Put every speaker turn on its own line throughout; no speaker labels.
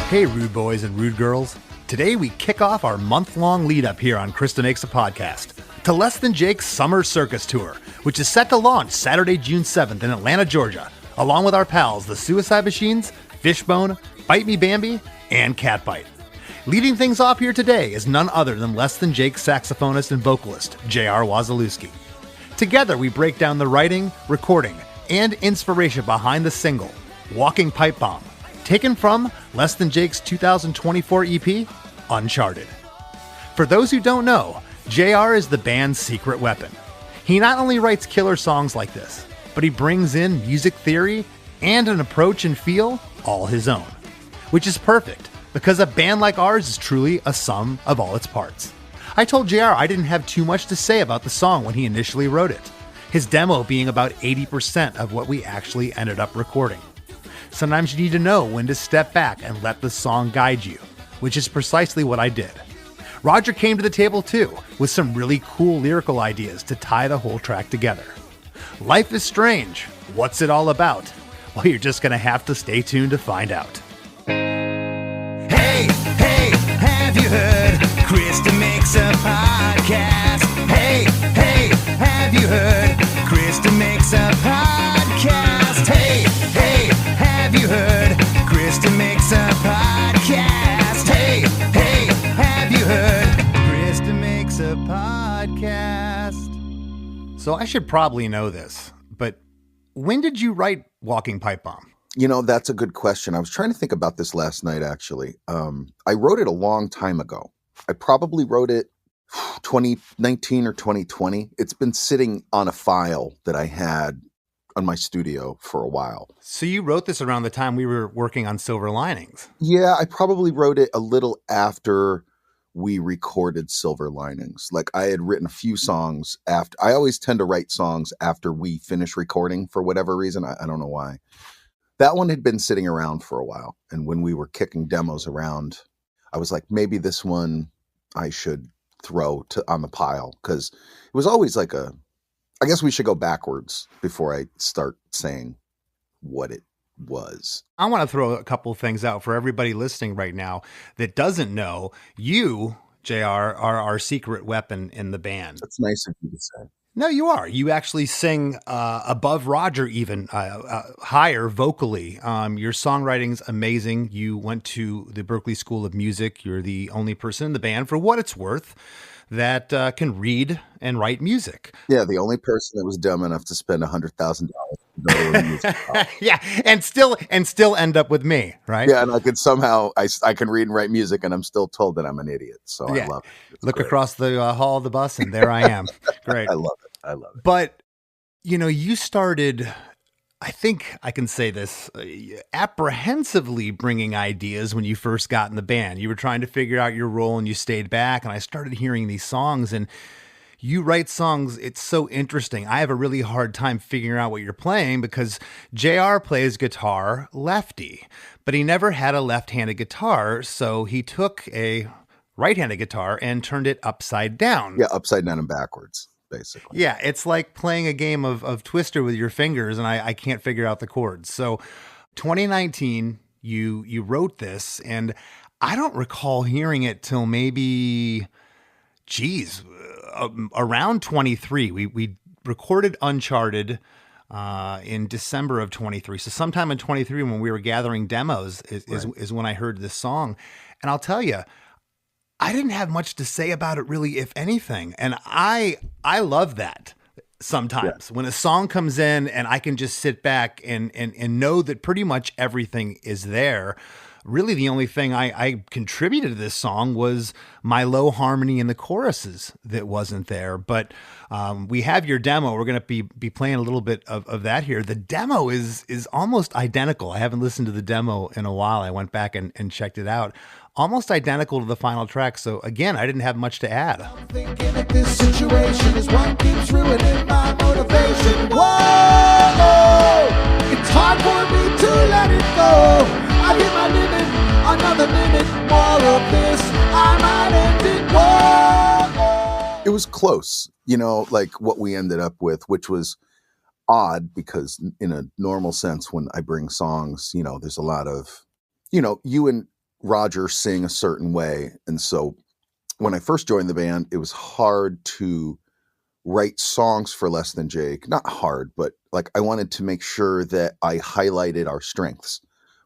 Hey, rude boys and rude girls. Today we kick off our month-long lead-up here on Chris DeMakes a Podcast to Less Than Jake's Summer Circus Tour, which is set to launch Saturday, June 7th in Atlanta, Georgia, along with our pals, the Suicide Machines, Fishbone, Bite Me Bambi, and Catbite. Leading things off here today is none other than Less Than Jake's saxophonist and vocalist, JR Wasilweski. Together we break down the writing, recording, and inspiration behind the single, Walking Pipebomb, taken from Less Than Jake's 2024 EP, Uncharted. For those who don't know, JR is the band's secret weapon. He not only writes killer songs like this, but he brings in music theory and an approach and feel all his own. Which is perfect, because a band like ours is truly a sum of all its parts. I told JR I didn't have too much to say about the song when he initially wrote it, his demo being about 80% of what we actually ended up recording. Sometimes you need to know when to step back and let the song guide you, which is precisely what I did. Roger came to the table too, with some really cool lyrical ideas to tie the whole track together. Life is strange. What's it all about? Well, you're just gonna have to stay tuned to find out.
Hey, have you heard? Chris DeMakes a Podcast. Hey, have you heard? Chris DeMakes a Podcast. Hey, have you heard? Chris DeMakes a Podcast. Hey, have you heard? Chris DeMakes a Podcast.
So I should probably know this, but when did you write Walking Pipebomb?
You know, that's a good question. I was trying to think about this last night, actually. I wrote it a long time ago. I probably wrote it 2019 or 2020. It's been sitting on a file that I had on my studio for a while.
So you wrote this around the time we were working on Silver Linings.
Yeah, I probably wrote it a little after we recorded Silver Linings. Like, I had written a few songs after. I always tend to write songs after we finish recording for whatever reason. I don't know why. That one had been sitting around for a while. And when we were kicking demos around, I was like, maybe this one I should throw on the pile. Because it was always like I guess we should go backwards before I start saying what it was.
I want to throw a couple of things out for everybody listening right now that doesn't know. You, JR, are our secret weapon in the band.
That's nice of you to say.
No, you are. You actually sing above Roger, even higher vocally. Your songwriting's amazing. You went to the Berklee School of Music. You're the only person in the band, for what it's worth, that can read and write music.
Yeah, the only person that was dumb enough to spend $100,000 to go to a music college.
Yeah, and still end up with me, right?
Yeah, and I could somehow I can read and write music, and I'm still told that I'm an idiot. So yeah. I love it.
Look great. Across the hall of the bus, and there I am. Great.
I love it.
But you started, I think I can say this, apprehensively bringing ideas when you first got in the band. You were trying to figure out your role and you stayed back, and I started hearing these songs, and you write songs. It's so interesting. I have a really hard time figuring out what you're playing because JR plays guitar lefty, but he never had a left-handed guitar. So he took a right-handed guitar and turned it upside down.
Yeah. Upside down and backwards. Basically.
Yeah, it's like playing a game of Twister with your fingers, and I can't figure out the chords. So 2019, you wrote this, and I don't recall hearing it till maybe, around 23. We recorded Uncharted in December of 23. So sometime in 23 when we were gathering demos is when I heard this song. And I'll tell you, I didn't have much to say about it really, if anything. And I love that sometimes when a song comes in and I can just sit back and know that pretty much everything is there. Really, the only thing I contributed to this song was my low harmony in the choruses that wasn't there. But we have your demo. We're going to be playing a little bit of that here. The demo is almost identical. I haven't listened to the demo in a while. I went back and checked it out. Almost identical to the final track. So again, I didn't have much to add.
I'm thinking that this situation is what keeps ruining my motivation. Whoa, it's hard for me to let it go. I hit my limit, another minute more of this. I might end it. Whoa.
It was close, like what we ended up with, which was odd because in a normal sense, when I bring songs, there's a lot of, you and Roger sing a certain way. And so when I first joined the band, it was hard to write songs for Less Than Jake. Not hard, but like I wanted to make sure that I highlighted our strengths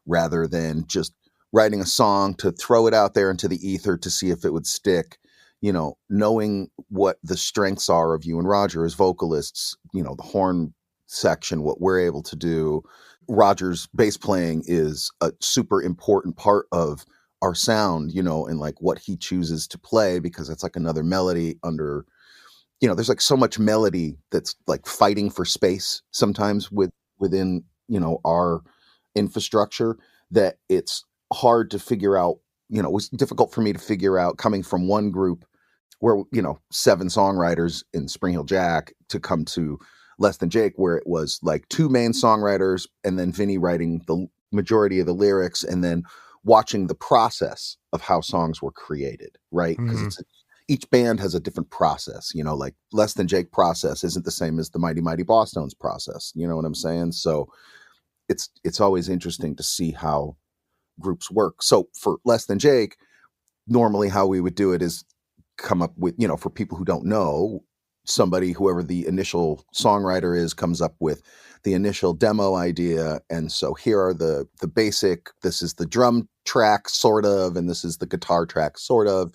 rather than just writing a song to throw it out there into the ether to see if it would stick. You know, knowing what the strengths are of you and Roger as vocalists, you know, the horn section, what we're able to do. Roger's bass playing is a super important part of our sound, you know, and like what he chooses to play, because it's like another melody under, you know, there's like so much melody that's like fighting for space sometimes within, you know, our infrastructure, that it's hard to figure out. You know, it was difficult for me to figure out, coming from one group where, you know, 7 songwriters in Spring Heel Jack, to come to Less Than Jake, where it was like 2 main songwriters and then Vinny writing the majority of the lyrics, and then watching the process of how songs were created, right? Because it's each band has a different process, you know, like Less Than Jake process isn't the same as the Mighty Mighty Bosstones process. You know what I'm saying? So it's always interesting to see how groups work. So for Less Than Jake, normally how we would do it is come up with, you know, for people who don't know, somebody, whoever the initial songwriter is, comes up with the initial demo idea. And so here are the basic, this is the drum track sort of, and this is the guitar track sort of,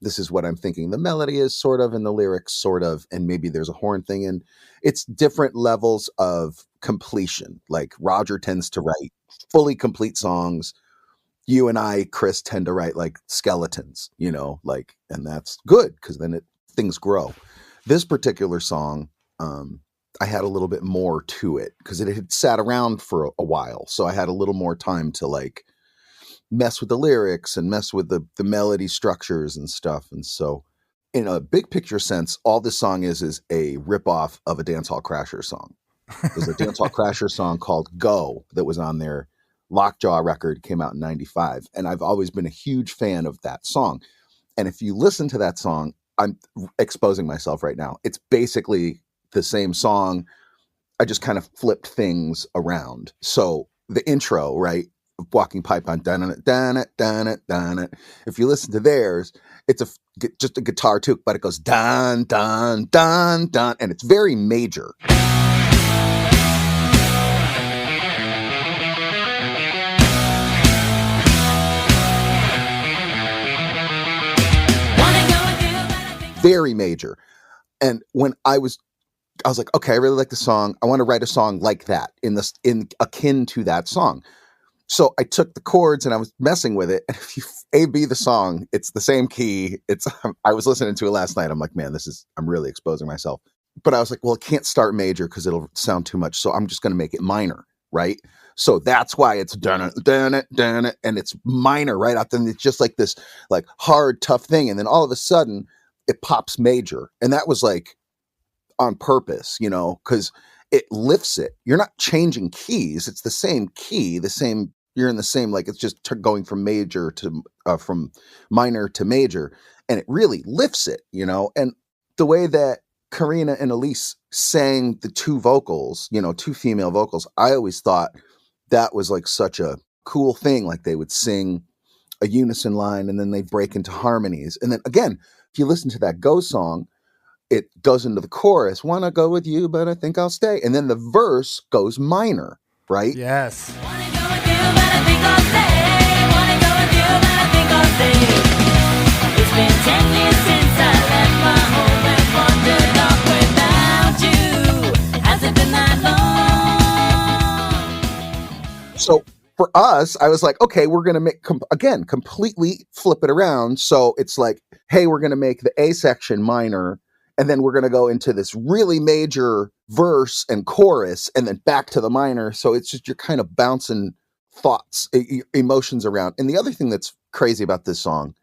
this is what I'm thinking the melody is sort of, and the lyrics sort of, and maybe there's a horn thing. And it's different levels of completion. Like Roger tends to write fully complete songs. You and I, Chris, tend to write like skeletons, you know, like, and that's good because then things grow. This particular song, I had a little bit more to it because it had sat around for a while. So I had a little more time to like mess with the lyrics and mess with the melody structures and stuff. And so in a big picture sense, all this song is a ripoff of a Dancehall Crasher song. There's a Dancehall Crasher song called Go that was on their Lockjaw record, came out in 95. And I've always been a huge fan of that song. And if you listen to that song, I'm exposing myself right now. It's basically the same song. I just kind of flipped things around. So the intro, right? Walking Pipe on dun it, dun it, dun it, dun it. If you listen to theirs, it's just a guitar too, but it goes dun, dun, dun, dun, and it's very major. Very major. And when I was like, okay, I really like the song. I want to write a song like that, in akin to that song. So I took the chords and I was messing with it. And if you A-B the song, it's the same key. I was listening to it last night. I'm like, man, I'm really exposing myself. But I was like, well, it can't start major because it'll sound too much. So I'm just going to make it minor, right? So that's why it's dun it, dun it, dun it, and it's minor right out. Then it's just like this like hard, tough thing. And then all of a sudden it pops major. And that was like on purpose, you know, because it lifts it. You're not changing keys. It's the same key, you're in the same, like, it's just going from major to, from minor to major. And it really lifts it, you know. And the way that Karina and Elise sang the 2 vocals, you know, 2 female vocals, I always thought that was like such a cool thing. Like they would sing a unison line and then they break into harmonies. And then again, if you listen to that Go song, it goes into the chorus, wanna go with you, but I think I'll stay. And then the verse goes minor, right?
Yes.
Wanna go with you, but I think I'll stay. Wanna go with you, but I think I'll stay. It's been 10 years since I left my home and wandered off without you. Has it been that long?
So for us, I was like, okay, we're going to make, completely flip it around. So it's like, hey, we're going to make the A section minor, and then we're going to go into this really major verse and chorus, and then back to the minor. So it's just, you're kind of bouncing thoughts, emotions around. And the other thing that's crazy about this song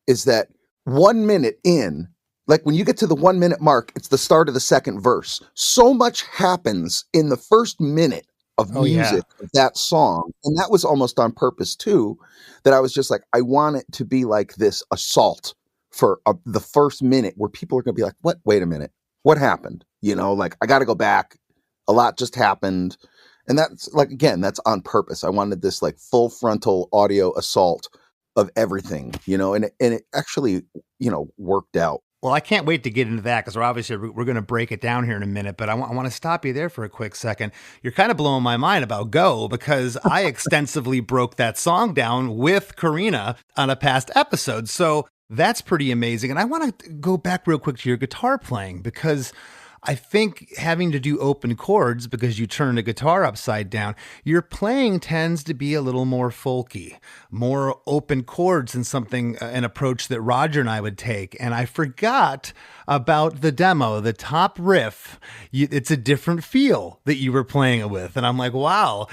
is that 1 minute in, like when you get to the 1 minute mark, it's the start of the second verse. So much happens in the first minute of music of that song. And that was almost on purpose too, that I was just like, I want it to be like this assault for the first minute where people are going to be like, what? Wait a minute. What happened? You know, like I got to go back. A lot just happened. And that's like, again, that's on purpose. I wanted this like full frontal audio assault of everything, and it actually, worked out.
Well, I can't wait to get into that because we're going to break it down here in a minute. But I want to stop you there for a quick second. You're kind of blowing my mind about Go because I extensively broke that song down with Karina on a past episode. So that's pretty amazing. And I want to go back real quick to your guitar playing because I think having to do open chords because you turn the guitar upside down, your playing tends to be a little more folky, more open chords than an approach that Roger and I would take. And I forgot about the demo, the top riff. It's a different feel that you were playing it with. And I'm like, wow,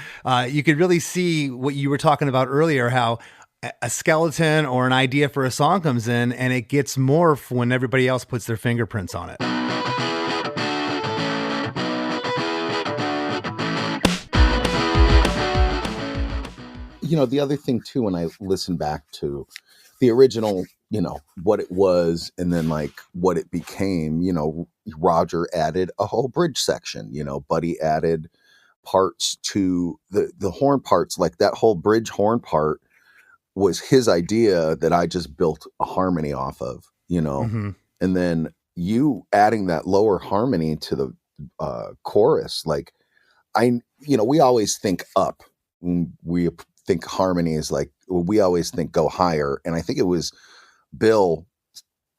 you could really see what you were talking about earlier, how a skeleton or an idea for a song comes in and it gets morphed when everybody else puts their fingerprints on it.
The other thing too, when I listen back to the original, what it was and then like what it became, Roger added a whole bridge section, Buddy added parts to the horn parts, like that whole bridge horn part was his idea that I just built a harmony off of,
Mm-hmm.
And then you adding that lower harmony to the chorus, like we always think up. We think harmony is like, we always think go higher. And I think it was Bill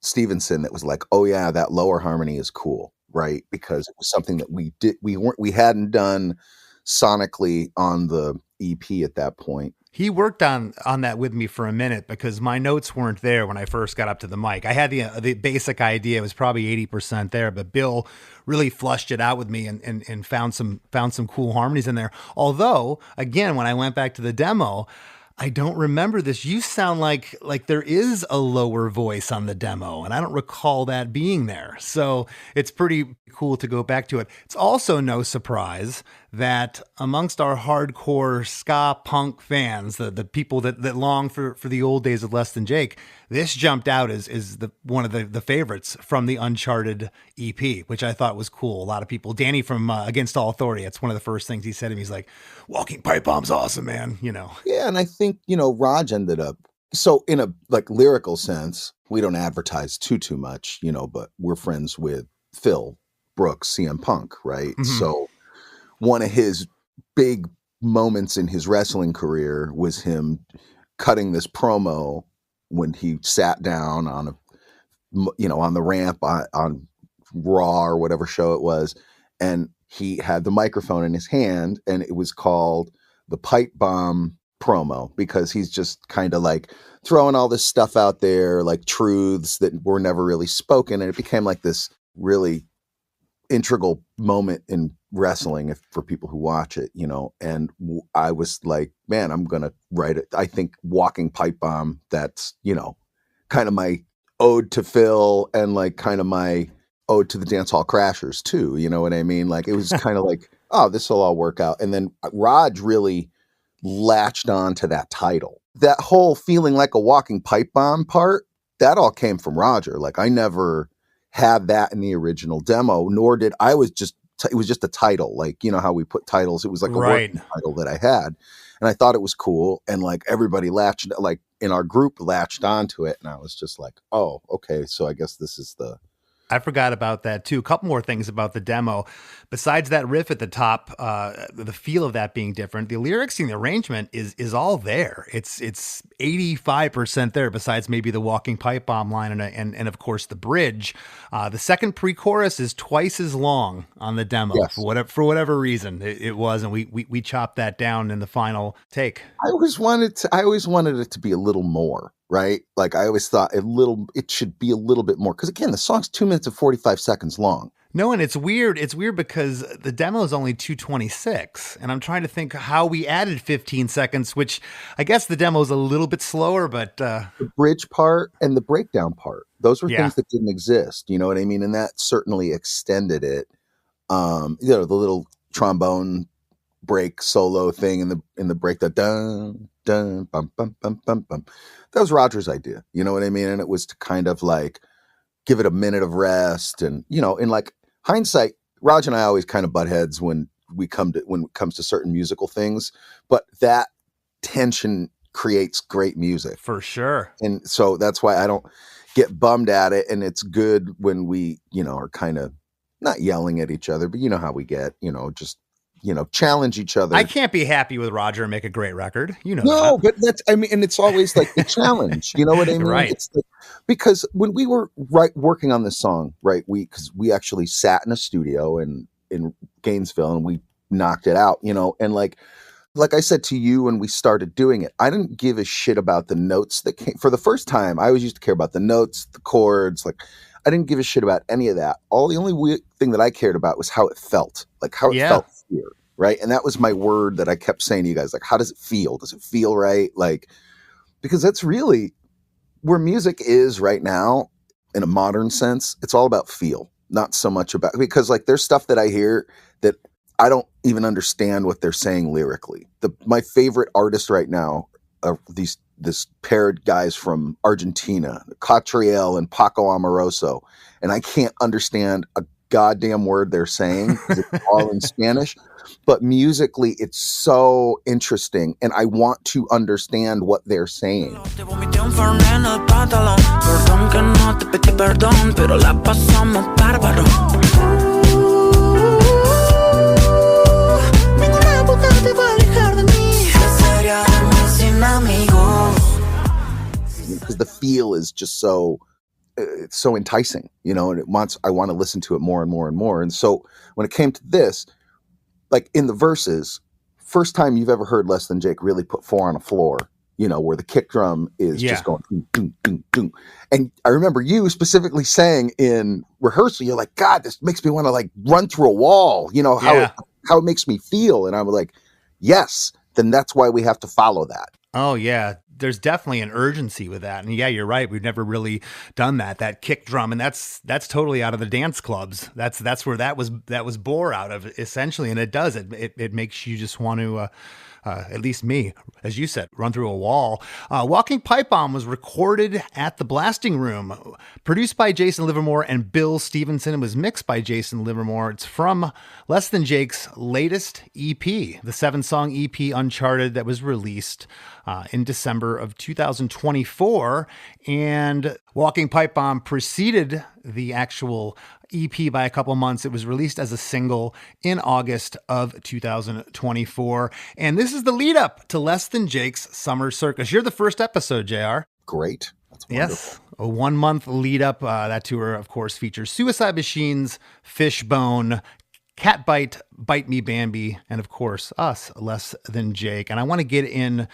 Stevenson that was like, oh yeah, that lower harmony is cool, right? Because it was something that we hadn't done sonically on the EP at that point.
He worked on that with me for a minute because my notes weren't there when I first got up to the mic. I had the basic idea, it was probably 80% there, but Bill really flushed it out with me and found some cool harmonies in there. Although, again, when I went back to the demo, I don't remember this. You sound like there is a lower voice on the demo, and I don't recall that being there. So it's pretty cool to go back to it. It's also no surprise that amongst our hardcore ska punk fans, the people that long for the old days of Less Than Jake, this jumped out as one of the favorites from the Uncharted EP, which I thought was cool. A lot of people, Danny from Against All Authority, that's one of the first things he said to me. He's like, "Walking Pipebomb's awesome, man."
Yeah, and I think Raj ended up, so in a like lyrical sense, we don't advertise too much, but we're friends with Phil Brooks, CM Punk, right?
Mm-hmm.
So one of his big moments in his wrestling career was him cutting this promo when he sat down on on the ramp on Raw or whatever show it was, and he had the microphone in his hand, and it was called the Pipebomb promo because he's just kind of like throwing all this stuff out there, like truths that were never really spoken, and it became like this really integral moment in wrestling for people who watch it, and I was like, man, I'm gonna write it. I think Walking Pipebomb, that's kind of my ode to Phil and like kind of my ode to the Dance Hall Crashers too, you know what I mean? Like it was kind of like, oh, this will all work out. And then Raj really latched on to that title. That whole feeling like a walking pipe bomb part, that all came from Roger. Like I never had that in the original demo, nor did I. Was just it was just a title, like how we put titles. It was like a working title that I had, and I thought it was cool. And like everybody latched, like in our group, latched onto it, and I was just like, oh, okay, so I guess this is the.
I forgot about that too. A couple more things about the demo. Besides that riff at the top, the feel of that being different, the lyrics and the arrangement is all there. It's 85% there, besides maybe the walking pipe bomb line and of course the bridge. The second pre-chorus is twice as long on the demo. Yes. For whatever reason it was, and we chopped that down in the final take.
I always wanted it to be a little more. Right? Like I always thought it should be a little bit more. Cause again, the song's 2 minutes and 45 seconds long.
No, and it's weird. It's weird because the demo is only 2:26, and I'm trying to think how we added 15 seconds, which I guess the demo is a little bit slower, but
the bridge part and the breakdown part, those were things that didn't exist. You know what I mean? And that certainly extended it. The little trombone break solo thing in the break, the dun dun bum bum bum bum bum. That was Roger's idea. You know what I mean? And it was to kind of like give it a minute of rest. And in like hindsight, Raj and I always kind of butt heads when it comes to certain musical things. But that tension creates great music.
For sure.
And so that's why I don't get bummed at it. And it's good when we, are kind of not yelling at each other, but you know how we get, just, challenge each other.
I can't be happy with Roger and make a great record.
No,
that.
but and it's always like the challenge, you know what I mean?
Right.
It's because when we were working on this song, right, because we actually sat in a studio in Gainesville and we knocked it out, and like I said to you when we started doing it, I didn't give a shit about the notes that came for the first time. I always used to care about the notes, the chords, like I didn't give a shit about any of that. The only thing that I cared about was how it felt, like how it felt here. Right. And that was my word that I kept saying to you guys, like, how does it feel? Does it feel right? Like, because that's really where music is right now in a modern sense. It's all about feel, not so much about, because like there's stuff that I hear that I don't even understand what they're saying lyrically. My favorite artists right now are this paired guys from Argentina, Catriel and Paco Amoroso. And I can't understand a goddamn word they're saying. It's all in Spanish. But musically, it's so interesting, and I want to understand what they're saying. Because the feel is just so it's so enticing, and I want to listen to it more and more and more. And so when it came to this, like in the verses, first time you've ever heard Less Than Jake really put 4 on a floor, where the kick drum is just going ding, ding, ding, ding. And I remember you specifically saying in rehearsal, you're like, God, this makes me want to like run through a wall, how it makes me feel. And I'm like, yes, then that's why we have to follow that.
Oh yeah. There's definitely an urgency with that. And yeah, you're right. We've never really done that kick drum. And that's totally out of the dance clubs. That's where that was bore out of essentially. And it does, it makes you just want to, at least me, as you said, run through a wall. Walking Pipebomb was recorded at the Blasting Room, produced by Jason Livermore and Bill Stevenson. It was mixed by Jason Livermore. It's from Less Than Jake's latest EP, the 7-song EP Uncharted that was released in December of 2024. And Walking Pipebomb preceded the actual EP by a couple months. It was released as a single in August of 2024. And this is the lead up to Less Than Jake's Summer Circus. You're the first episode, JR.
Great. That's wonderful.
Yes. A 1 month lead up. That tour, of course, features Suicide Machines, Fishbone, Catbite, Bite Me Bambi, and of course, us, Less Than Jake. And I want to get in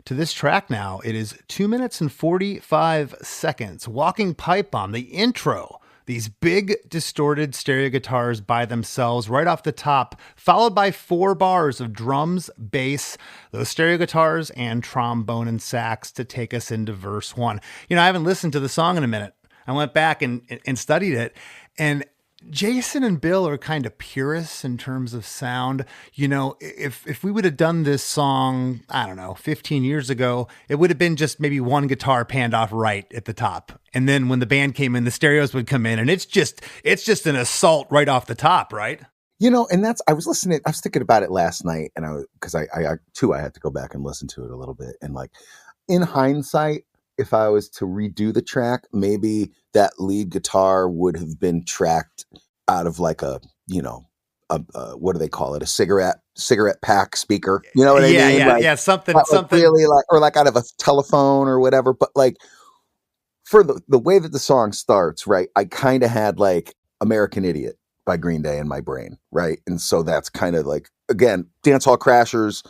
to this track now. It is 2 minutes and 45 seconds. Walking Pipebomb, the intro. These big distorted stereo guitars by themselves right off the top, followed by 4 bars of drums, bass, those stereo guitars, and trombone and sax to take us into verse 1. I haven't listened to the song in a minute. I went back and studied it, and Jason and Bill are kind of purists in terms of sound. If we would have done this song, I don't know, 15 years ago, it would have been just maybe one guitar panned off right at the top. And then when the band came in, the stereos would come in, and it's just an assault right off the top, right?
And I was thinking about it last night, and because I had to go back and listen to it a little bit. And like in hindsight, if I was to redo the track, maybe that lead guitar would have been tracked out of like a what do they call it? A cigarette pack speaker. You know what I mean?
Yeah. Something
really like, or like out of a telephone or whatever. But like for the way that the song starts, right? I kind of had like American Idiot by Green Day in my brain, right? And so that's kind of like, again, Dance Hall Crashers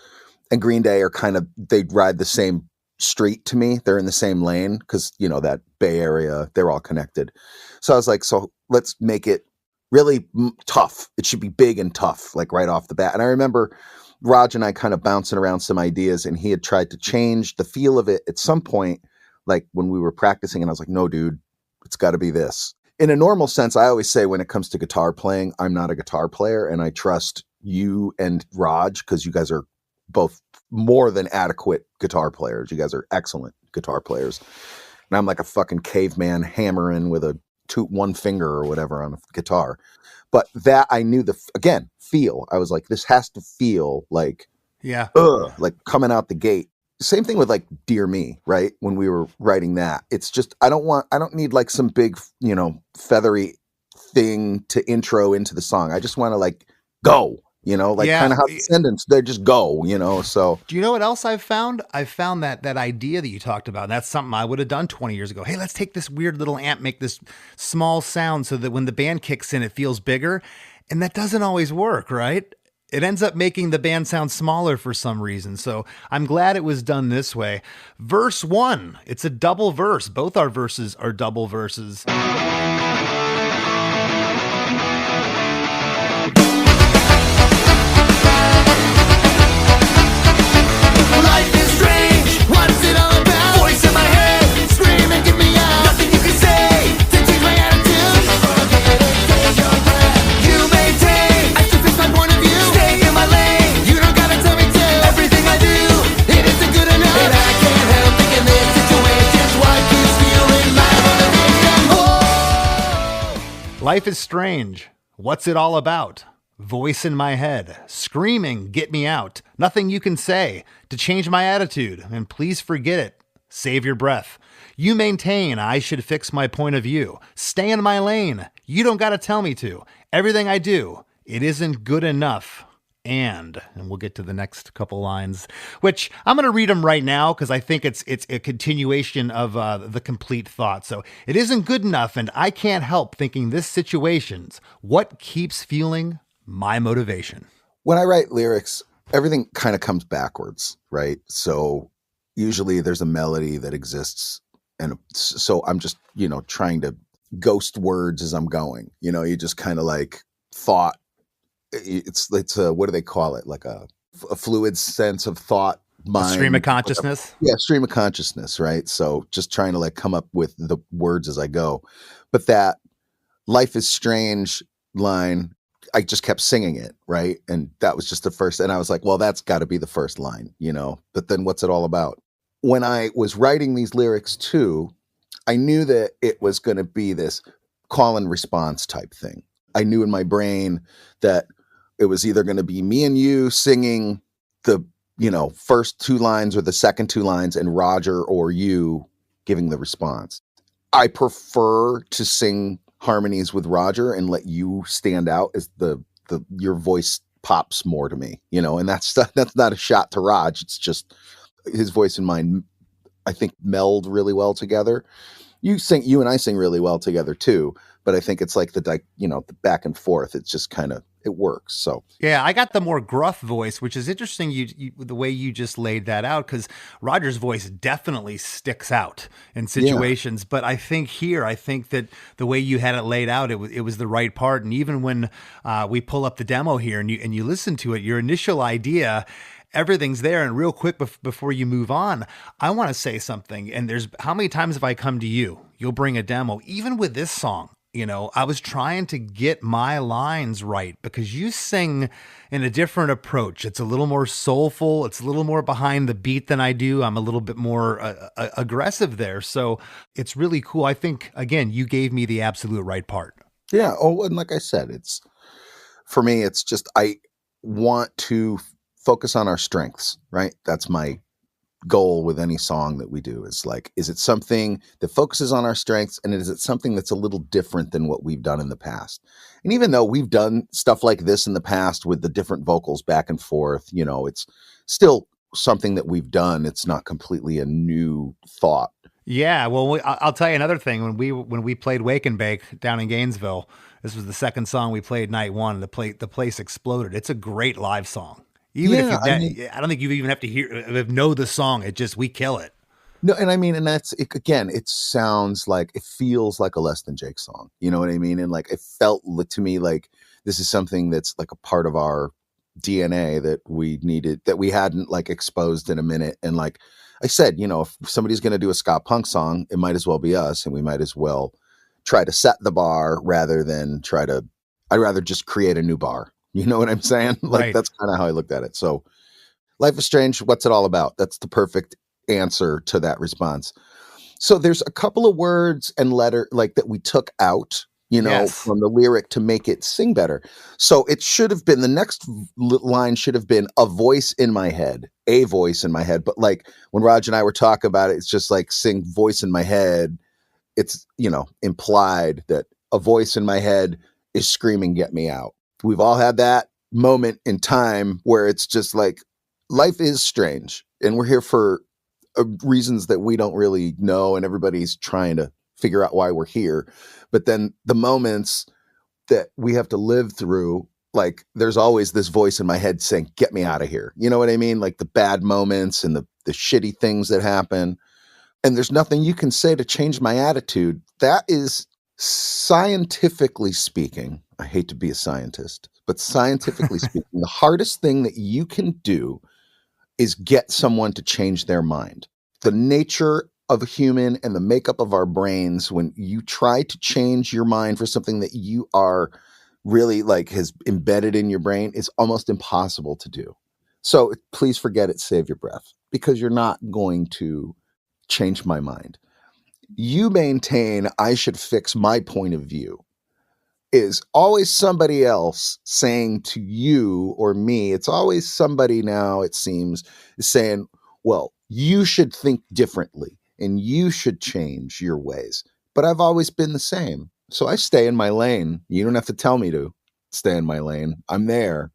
and Green Day are they ride the same street to me. They're in the same lane because that Bay Area, they're all connected. So I was like, so let's make it really tough. It should be big and tough, like right off the bat. And I remember Raj and I kind of bouncing around some ideas, and he had tried to change the feel of it at some point, like when we were practicing, and I was like, no, dude, it's got to be this. In a normal sense, I always say when it comes to guitar playing, I'm not a guitar player, and I trust you and Raj because you guys are both more than adequate guitar players. You guys are excellent guitar players. And I'm like a fucking caveman hammering with one finger or whatever on a guitar. But that I knew feel. I was like, this has to feel like,
yeah,
like coming out the gate. same thing with like Dear Me, right? When we were writing that, it's just, I don't need like some big, feathery thing to intro into the song. I just want to like go, like
Yeah.
kind of how Descendants, they just go, so.
Do you know what else I've found? I've found that idea that you talked about, and that's something I would have done 20 years ago. Hey, let's take this weird little amp, make this small sound so that when the band kicks in, it feels bigger. And that doesn't always work, right? It ends up making the band sound smaller for some reason. So I'm glad it was done this way. Verse 1, it's a double verse. Both our verses are double verses.
Life is strange, what's it all about? Voice in my head, scream and get me out. Nothing you can say to change my attitude. Forget it, take your breath. You maintain, I still fix my point of view. Stay in my lane, you don't gotta tell me to. Everything I do, it isn't good enough. And I can't help thinking this situation's what keeps fueling my motivation. Oh!
Life is strange. What's it all about? Voice in my head, screaming, get me out. Nothing you can say to change my attitude, and please forget it. Save your breath. You maintain I should fix my point of view. Stay in my lane. You don't got to tell me to. Everything I do, it isn't good enough. And we'll get to the next couple lines, which I'm going to read them right now because I think it's a continuation of the complete thought. So it isn't good enough, and I can't help thinking this situation's what keeps fueling my motivation.
When I write lyrics, everything kind of comes backwards, right? So usually there's a melody that exists. And so I'm just, trying to ghost words as I'm going, you just kind of like thought. It's what do they call it? Like a fluid sense of thought, mind.
Stream of consciousness.
Yeah, stream of consciousness, right? So just trying to like come up with the words as I go. But that life is strange line, I just kept singing it, right? And that was just the first, and I was like, well, that's got to be the first line, but then what's it all about? When I was writing these lyrics too, I knew that it was going to be this call and response type thing. I knew in my brain that it was either going to be me and you singing the, first two lines or the second two lines and Roger or you giving the response. I prefer to sing harmonies with Roger and let you stand out as your voice pops more to me, and that's not a shot to Raj. It's just his voice and mine, I think, meld really well together. You and I sing really well together too, but I think it's like the back and forth. It's just kind of, it works. So
yeah, I got the more gruff voice, which is interesting. You the way you just laid that out, because Roger's voice definitely sticks out in situations. Yeah. But I think that the way you had it laid out, it was the right part. And even when we pull up the demo here and you listen to it, your initial idea, everything's there. And real quick before you move on, I want to say something. And there's how many times have I come to you? You'll bring a demo, even with this song. I was trying to get my lines right because you sing in a different approach. It's a little more soulful. It's a little more behind the beat than I do. I'm a little bit more aggressive there. So it's really cool. I think, again, you gave me the absolute right part.
Yeah. Oh, and like I said, for me, it's just, I want to focus on our strengths, right? That's my goal with any song that we do, is like, is it something that focuses on our strengths, and is it something that's a little different than what we've done in the past? And even though we've done stuff like this in the past with the different vocals back and forth, it's still something that we've done. It's not completely a new thought.
Yeah, well, I'll tell you another thing. When we played Wake and Bake down in Gainesville, this was the second song we played night one. The place exploded. It's a great live song. Even if I don't think you even have to know the song. We kill it.
No, and I mean, and that's it, again, it feels like a Less Than Jake song. You know what I mean? And like, it felt to me like this is something that's like a part of our DNA that we needed, that we hadn't like exposed in a minute. And like I said, if somebody's going to do a ska punk song, it might as well be us, and we might as well try to set the bar rather than I'd rather just create a new bar. You know what I'm saying? Like, right. That's kind of how I looked at it. So Life is Strange, what's it all about? That's the perfect answer to that response. So there's a couple of words and letter like that we took out,
Yes.
from the lyric to make it sing better. So it should have been, the next line should have been a voice in my head. But like when Raj and I were talking about it, it's just like sing voice in my head. It's, implied that a voice in my head is screaming, get me out. We've all had that moment in time where it's just like, life is strange and we're here for reasons that we don't really know. And everybody's trying to figure out why we're here. But then the moments that we have to live through, like there's always this voice in my head saying, get me out of here. You know what I mean? Like the bad moments and the shitty things that happen. And there's nothing you can say to change my attitude. That is, scientifically speaking, I hate to be a scientist, but scientifically speaking, the hardest thing that you can do is get someone to change their mind. The nature of a human and the makeup of our brains, when you try to change your mind for something that you are really like has embedded in your brain, it's almost impossible to do. So please forget it, save your breath, because you're not going to change my mind. You maintain I should fix my point of view is always somebody else saying to you or me, it's always somebody now, it seems, is saying, well, you should think differently and you should change your ways. But I've always been the same. So I stay in my lane. You don't have to tell me to stay in my lane. I'm there.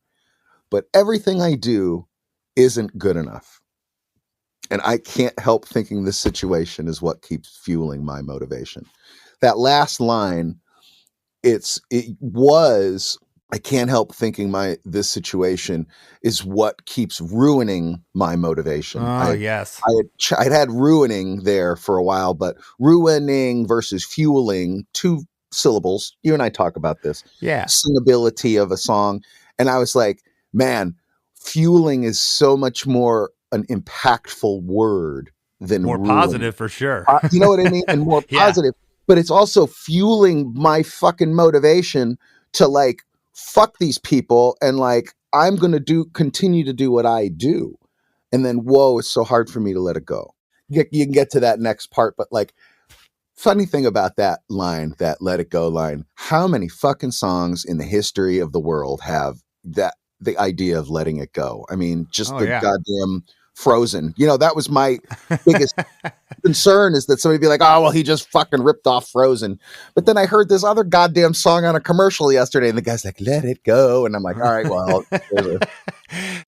But everything I do isn't good enough. And I can't help thinking this situation is what keeps fueling my motivation. That last line, I can't help thinking this situation is what keeps ruining my motivation.
Yes.
I'd had ruining there for a while, but ruining versus fueling, 2 syllables. You and I talk about this.
Yeah.
Singability of a song. And I was like, man, fueling is so much more an impactful word than
more
ruining.
positive for sure.
You know what I mean? And more positive. But it's also fueling my fucking motivation to like, fuck these people. And like, I'm going to continue to do what I do. And then, whoa, it's so hard for me to let it go. You can get to that next part. But like, funny thing about that line, that let it go line, how many fucking songs in the history of the world have the idea of letting it go? I mean, just goddamn Frozen. That was my biggest concern, is that somebody be like, oh, well, he just fucking ripped off Frozen. But then I heard this other goddamn song on a commercial yesterday, and the guy's like, let it go. And I'm like, all right, well,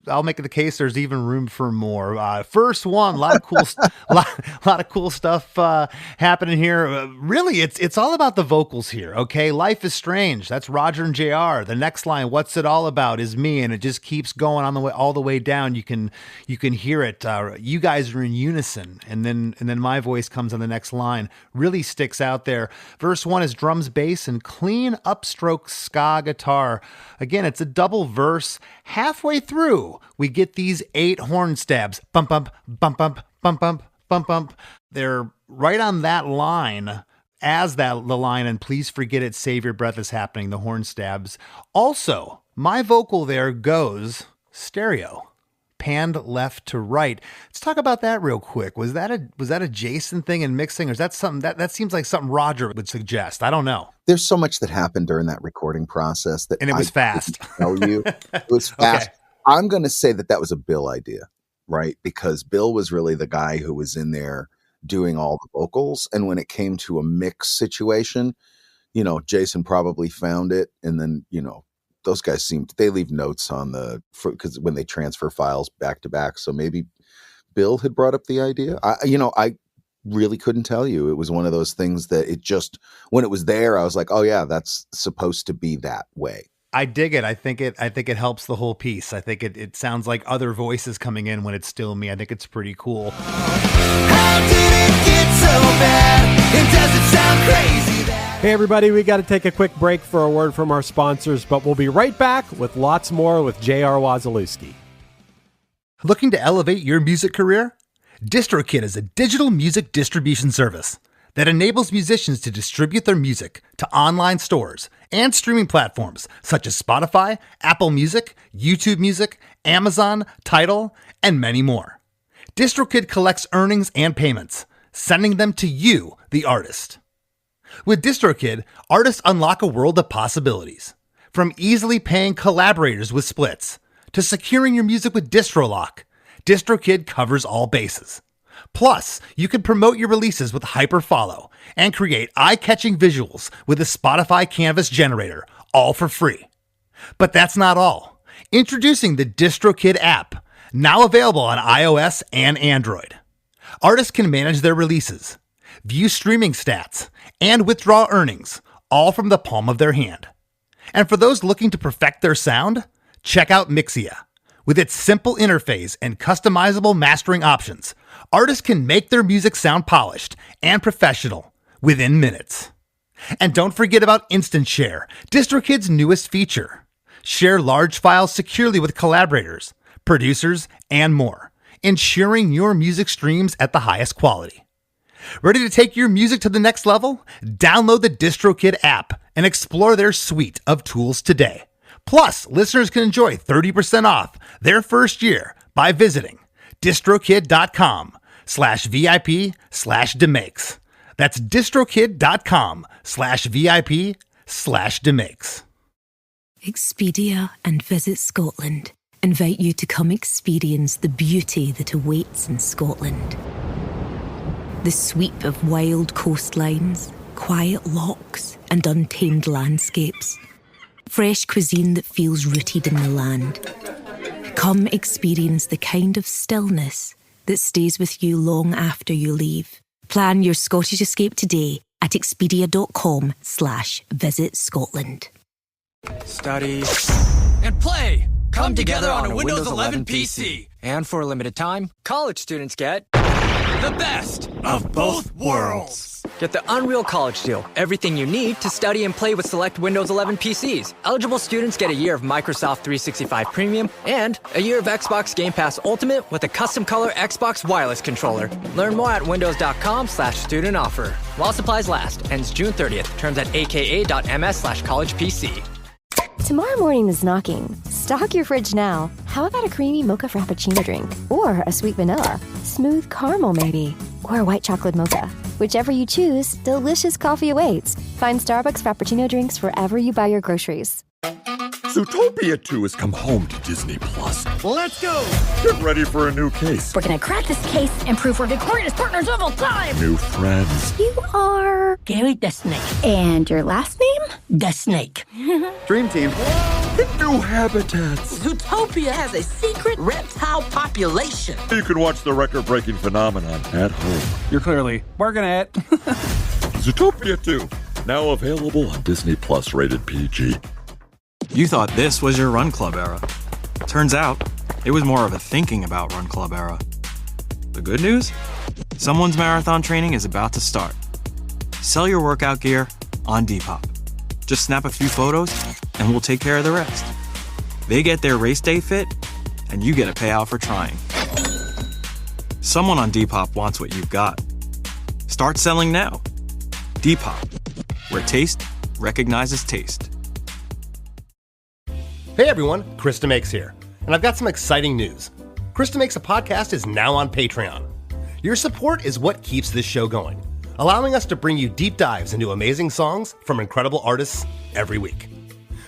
I'll make the case there's even room for more. First one, a lot of cool stuff happening here. Really, it's all about the vocals here, okay? Life is strange. That's Roger and JR. The next line, what's it all about, is me, and it just keeps going all the way down. You can hear it. You guys are in unison, and then my voice comes on the next line. Really sticks out there. Verse 1 is drums, bass, and clean upstroke ska guitar. Again, it's a double verse. Halfway through, we get these 8 horn stabs. Bump, bump, bump, bump, bump, bump, bump, bump. They're right on that line as the line, and please forget it, save your breath is happening, the horn stabs. Also, my vocal there goes stereo. Panned left to right. Let's talk about that real quick. Was that a Jason thing in mixing, or is that something that seems like something Roger would suggest? I don't know.
There's so much that happened during that recording process and
it was fast.
Tell you, it was fast. Okay. I'm going to say that was a Bill idea, right? Because Bill was really the guy who was in there doing all the vocals, and when it came to a mix situation, Jason probably found it, and then those guys they leave notes on because when they transfer files back to back. So maybe Bill had brought up the idea. I really couldn't tell you. It was one of those things that when it was there, I was like, oh yeah, that's supposed to be that way.
I dig it. I think it helps the whole piece. I think it sounds like other voices coming in when it's still me. I think it's pretty cool.
How did it get so bad? And does it sound crazy that...
Hey everybody, we got to take a quick break for a word from our sponsors, but we'll be right back with lots more with JR Wasilewski.
Looking to elevate your music career? DistroKid is a digital music distribution service that enables musicians to distribute their music to online stores and streaming platforms such as Spotify, Apple Music, YouTube Music, Amazon, Tidal, and many more. DistroKid collects earnings and payments, sending them to you, the artist. With DistroKid, artists unlock a world of possibilities. From easily paying collaborators with splits to securing your music with DistroLock, DistroKid covers all bases. Plus, you can promote your releases with Hyperfollow and create eye-catching visuals with the Spotify Canvas generator, all for free. But that's not all. Introducing the DistroKid app, now available on iOS and Android. Artists can manage their releases, view streaming stats, and withdraw earnings, all from the palm of their hand. And for those looking to perfect their sound, check out Mixia. With its simple interface and customizable mastering options, artists can make their music sound polished and professional within minutes. And don't forget about Instant Share, DistroKid's newest feature. Share large files securely with collaborators, producers, and more, ensuring your music streams at the highest quality. Ready to take your music to the next level? Download the DistroKid app and explore their suite of tools today. Plus, listeners can enjoy 30% off their first year by visiting distrokid.com/VIP/DeMakes. That's distrokid.com/VIP/DeMakes.
Expedia and Visit Scotland invite you to come experience the beauty that awaits in Scotland. The sweep of wild coastlines, quiet lochs, and untamed landscapes. Fresh cuisine that feels rooted in the land. Come experience the kind of stillness that stays with you long after you leave. Plan your Scottish escape today at expedia.com/Visit Scotland.
Study and play come together on a Windows 11 PC. And for a limited time, college students get the best of both worlds. Get the Unreal College Deal. Everything you need to study and play with select Windows 11 PCs. Eligible students get a year of Microsoft 365 Premium and a year of Xbox Game Pass Ultimate with a custom color Xbox wireless controller. Learn more at windows.com/student offer. While supplies last. Ends June 30th. Terms at aka.ms/collegepc.
Tomorrow morning is knocking. Stock your fridge now. How about a creamy mocha frappuccino drink? Or a sweet vanilla? Smooth caramel maybe? Or a white chocolate mocha? Whichever you choose, delicious coffee awaits. Find Starbucks Frappuccino drinks wherever you buy your groceries.
Zootopia 2 has come home to Disney+.
Let's go!
Get ready for a new case.
We're gonna crack this case and prove we're victorious partners of all time!
New friends.
You are... Gary the Snake. And your last name? The Snake.
Dream Team. New habitats.
Zootopia has a secret reptile population.
You can watch the record-breaking phenomenon at home.
You're clearly working it.
Zootopia 2, now available on Disney Plus rated PG.
You thought this was your Run Club era. Turns out, it was more of a thinking about Run Club era. The good news? Someone's marathon training is about to start. Sell your workout gear on Depop. Just snap a few photos, and we'll take care of the rest. They get their race day fit, and you get a payout for trying. Someone on Depop wants what you've got. Start selling now. Depop, where taste recognizes taste.
Hey everyone, Chris DeMakes here, and I've got some exciting news. Chris DeMakes a Podcast is now on Patreon. Your support is what keeps this show going, allowing us to bring you deep dives into amazing songs from incredible artists every week.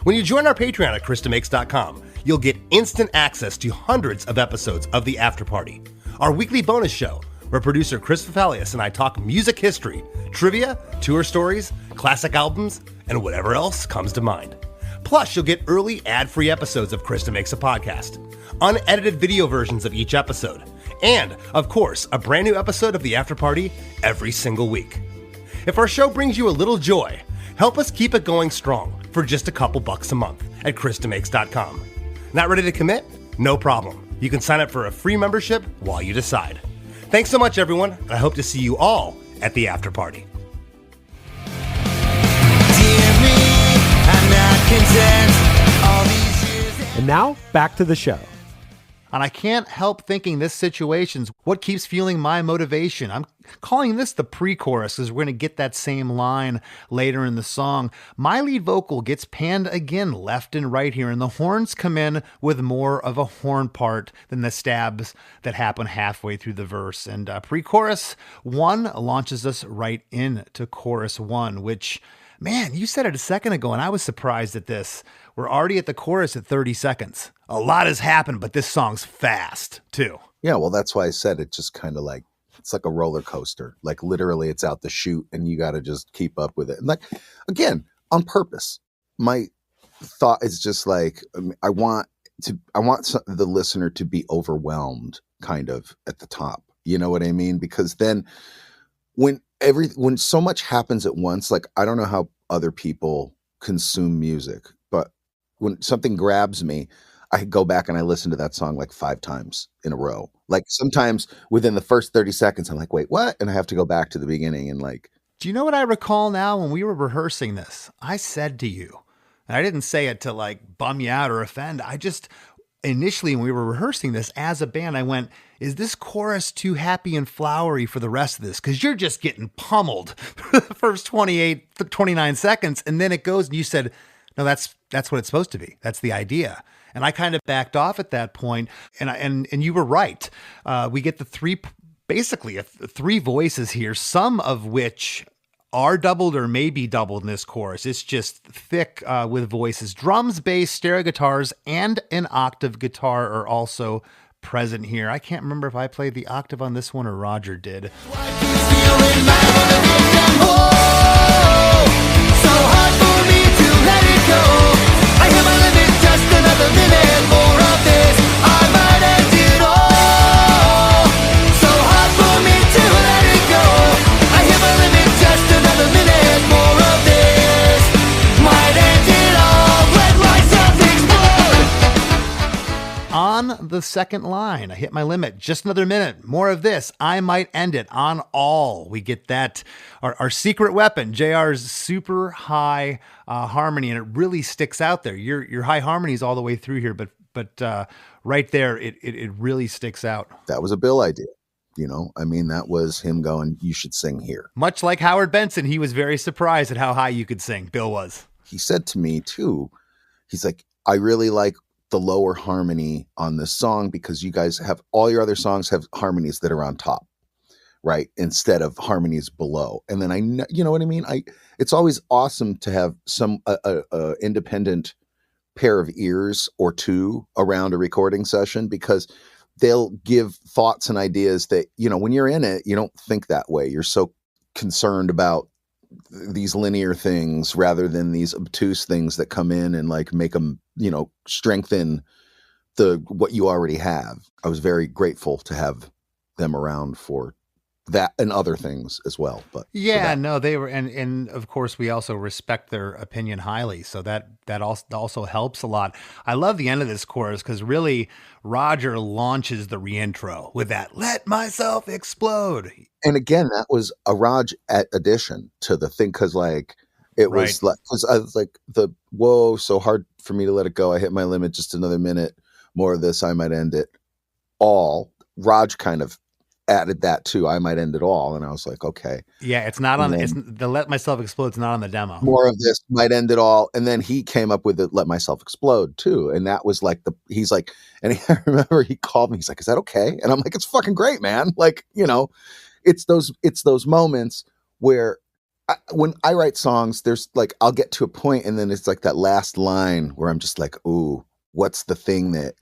When you join our Patreon at chrisdemakes.com, you'll get instant access to hundreds of episodes of The After Party, our weekly bonus show where producer Chris Fafalius and I talk music history, trivia, tour stories, classic albums, and whatever else comes to mind. Plus, you'll get early ad-free episodes of Chris DeMakes a Podcast, unedited video versions of each episode, and, of course, a brand new episode of The After Party every single week. If our show brings you a little joy, help us keep it going strong for just a couple bucks a month at chrisdemakes.com. Not ready to commit? No problem. You can sign up for a free membership while you decide. Thanks so much, everyone, and I hope to see you all at The After Party.
And now, back to the show.
And I can't help thinking this situation's what keeps fueling my motivation. I'm calling this the pre-chorus because we're going to get that same line later in the song. My lead vocal gets panned again left and right here, and the horns come in with more of a horn part than the stabs that happen halfway through the verse. And pre-chorus 1 launches us right into chorus 1, which, man, you said it a second ago, and I was surprised at this. We're already at the chorus at 30 seconds. A lot has happened, but this song's fast, too.
Yeah, well, that's why I said it just kind of like, it's like a roller coaster. Like literally it's out the chute and you got to just keep up with it. And like, again, on purpose, my thought is just like, I want the listener to be overwhelmed kind of at the top. You know what I mean? Because then when so much happens at once, like, I don't know how other people consume music, but when something grabs me, I go back and I listen to that song like 5 times in a row. Like sometimes within the first 30 seconds, I'm like, wait, what? And I have to go back to the beginning and like.
Do you know what I recall now when we were rehearsing this? I said to you, and I didn't say it to like bum you out or offend. I just initially, when we were rehearsing this as a band, I went, is this chorus too happy and flowery for the rest of this? Because you're just getting pummeled for the first 29 seconds. And then it goes and you said, no, that's what it's supposed to be. That's the idea. And I kind of backed off at that point, and you were right. We get the three voices here, some of which are doubled or may be doubled in this chorus. It's just thick with voices. Drums, bass, stereo guitars, and an octave guitar are also present here. I can't remember if I played the octave on this one or Roger did. On the second line, I hit my limit. Just another minute. More of this. I might end it. On all. We get that. Our secret weapon, JR's super high harmony, and it really sticks out there. Your high harmony is all the way through here, but right there, it really sticks out.
That was a Bill idea. You know, I mean, that was him going, you should sing here.
Much like Howard Benson, he was very surprised at how high you could sing. Bill was.
He said to me too, he's like, I really like the lower harmony on this song because you guys have all your other songs have harmonies that are on top, right? Instead of harmonies below. And then you know what I mean? It's always awesome to have some independent pair of ears or two around a recording session because they'll give thoughts and ideas that, you know, when you're in it, you don't think that way. You're so concerned about these linear things rather than these obtuse things that come in and like make them, you know, strengthen what you already have. I was very grateful to have them around for that and other things as well. But
yeah, no, they were, and of course we also respect their opinion highly. So that also helps a lot. I love the end of this chorus because really Roger launches the reintro with that "Let myself explode."
And again, that was a Raj addition to the thing because like it was like, because I was like whoa, so hard for me to let it go. I hit my limit. Just another minute. More of this. I might end it all. Raj kind of added that too. I might end it all. And I was like, okay.
Yeah, it's not on the "Let Myself Explode." It's not on the demo.
More of this might end it all. And then he came up with the "Let Myself Explode" too. And that was like he's like, and I remember he called me. He's like, is that okay? And I'm like, it's fucking great, man. Like, you know, it's those moments where when I write songs, there's like, I'll get to a point and then it's like that last line where I'm just like, ooh, what's the thing that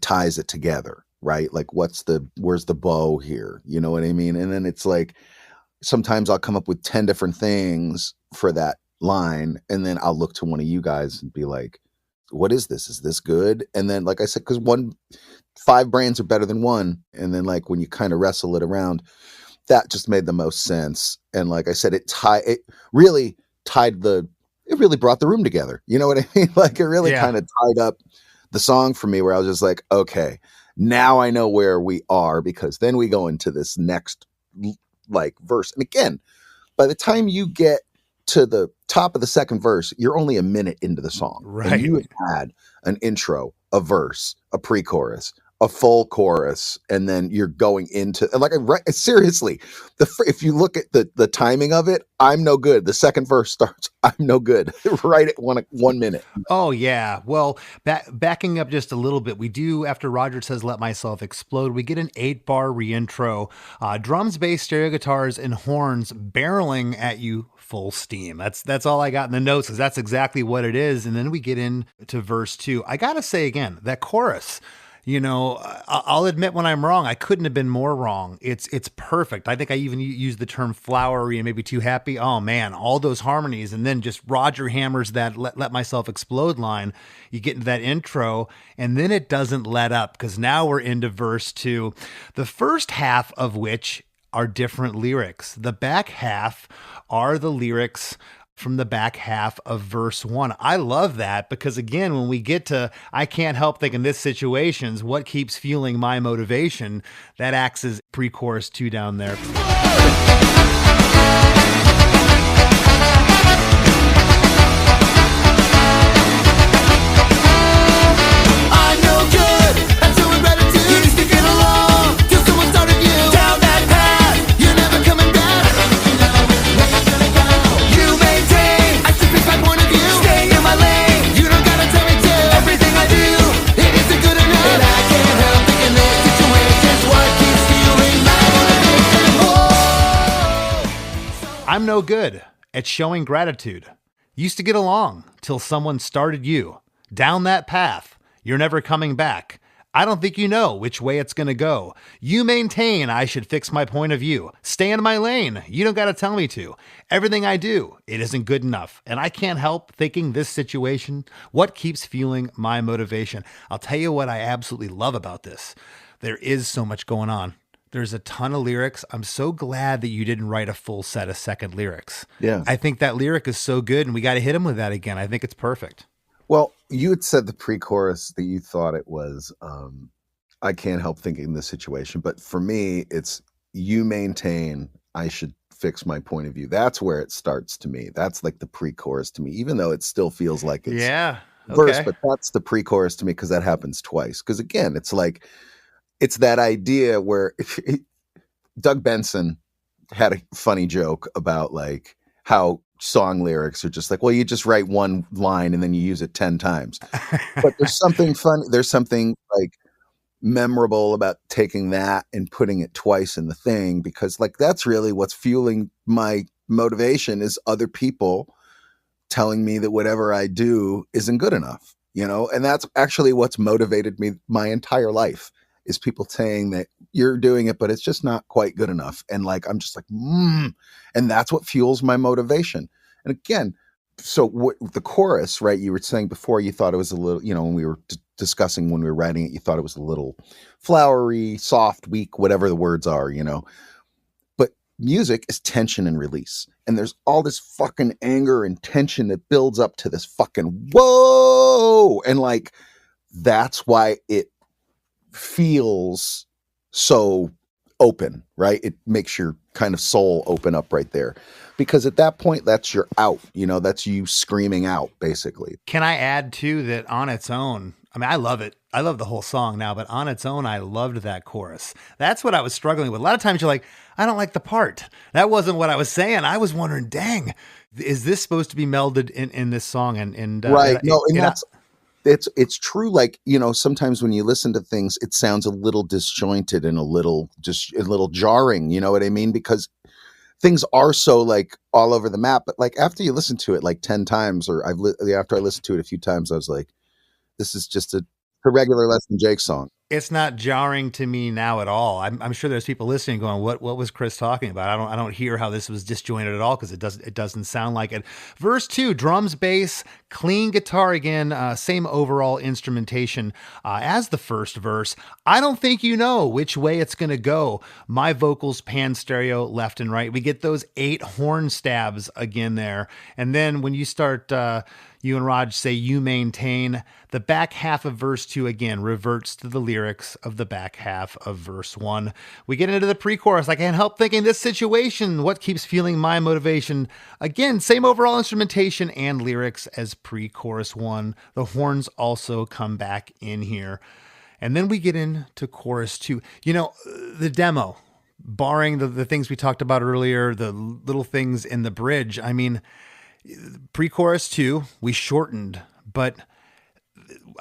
ties it together? Right? Like where's the bow here? You know what I mean? And then it's like, sometimes I'll come up with 10 different things for that line. And then I'll look to one of you guys and be like, what is this? Is this good? And then, like I said, because 5 brains are better than one. And then like when you kind of wrestle it around, that just made the most sense. And like I said, it really brought the room together. You know what I mean? Like it really kind of tied up the song for me where I was just like, okay, now I know where we are, because then we go into this next like verse. And again, by the time you get to the top of the second verse, you're only a minute into the song.
Right.
And you have had an intro, a verse, a pre-chorus, a full chorus, and then you're going into like seriously, if you look at the timing of it, I'm no good. The second verse starts, I'm no good, right at 1 minute.
Oh yeah. Well, backing up just a little bit, we do, after Roger says "Let Myself Explode," we get an 8-bar reintro, drums, bass, stereo guitars, and horns barreling at you full steam. That's all I got in the notes, because that's exactly what it is. And then we get into verse 2. I gotta say again, that chorus. I'll admit when I'm wrong. I couldn't have been more wrong. It's perfect. I think I even used the term flowery and maybe too happy. Oh man, all those harmonies, and then just Roger hammers that let myself explode line. You get into that intro, and then it doesn't let up, because now we're into verse 2, the first half of which are different lyrics. The back half are the lyrics from the back half of verse 1. I love that, because again, when we get to "I can't help thinking this situation's what keeps fueling my motivation," that acts as pre-chorus 2 down there.
I'm no good at doing gratitude. You used to get along till someone started you down that path. You're never coming back. You know where you're gonna go. You maintain, I still pick my point of view. Stay in my lane. You don't gotta tell me to. Everything I do, it isn't good enough. And I can't help thinking this situation's what keeps fueling my motivation. Oh.
I'm no good at showing gratitude. Used to get along till someone started you down that path. You're never coming back. I don't think you know which way it's going to go. You maintain I should fix my point of view. Stay in my lane. You don't got to tell me to. Everything I do, it isn't good enough. And I can't help thinking this situation, what keeps fueling my motivation. I'll tell you what I absolutely love about this. There is so much going on. There's a ton of lyrics. I'm so glad that you didn't write a full set of second lyrics.
Yeah.
I think that lyric is so good, and we got to hit him with that again. I think it's perfect.
Well, you had said the pre-chorus that you thought it was, I can't help thinking this situation. But for me, it's you maintain I should fix my point of view. That's where it starts to me. That's like the pre-chorus to me, even though it still feels like it's verse, but that's the pre-chorus to me, because that happens twice. Because again, it's like, it's that idea where Doug Benson had a funny joke about like how song lyrics are just like, well, you just write one line and then you use it 10 times. But there's something fun. There's something like memorable about taking that and putting it twice in the thing, because like, that's really what's fueling my motivation, is other people telling me that whatever I do isn't good enough, and that's actually what's motivated me my entire life, is people saying that you're doing it, but it's just not quite good enough. And like, I'm just like, and that's what fuels my motivation. And again, so the chorus, right? You were saying before, you thought it was a little, when we were discussing, when we were writing it, you thought it was a little flowery, soft, weak, whatever the words are, but music is tension and release. And there's all this fucking anger and tension that builds up to this fucking whoa. And like, that's why it feels so open, right? It makes your kind of soul open up right there, because at that point, that's your out, that's you screaming out, basically.
Can I add too that on its own, I mean, I love it. I love the whole song now, but on its own, I loved that chorus. That's what I was struggling with. A lot of times you're like, I don't like the part. That wasn't what I was saying. I was wondering, dang, is this supposed to be melded in this song? And
right. It's true. Like, sometimes when you listen to things, it sounds a little disjointed and a little jarring. You know what I mean? Because things are so like all over the map. But like, after you listen to it like 10 times, or after I listened to it a few times, I was like, this is just a regular Less Than Jake song.
It's not jarring to me now at all. I'm sure there's people listening going, what was Chris talking about? I don't hear how this was disjointed at all, because it doesn't sound like it. Verse 2, drums, bass, clean guitar again, same overall instrumentation as the first verse. I don't think you know which way it's going to go. My vocals pan stereo left and right. We get those 8 horn stabs again there. And then when you start, you and Raj say you maintain, the back half of verse 2 again reverts to the lyrics of the back half of verse 1. We get into the pre-chorus. I can't help thinking this situation, what keeps fueling my motivation. Again, same overall instrumentation and lyrics as pre-chorus 1. The horns also come back in here. And then we get into chorus 2. You know, the demo, barring the things we talked about earlier, the little things in the bridge. I mean, pre-chorus 2, we shortened, but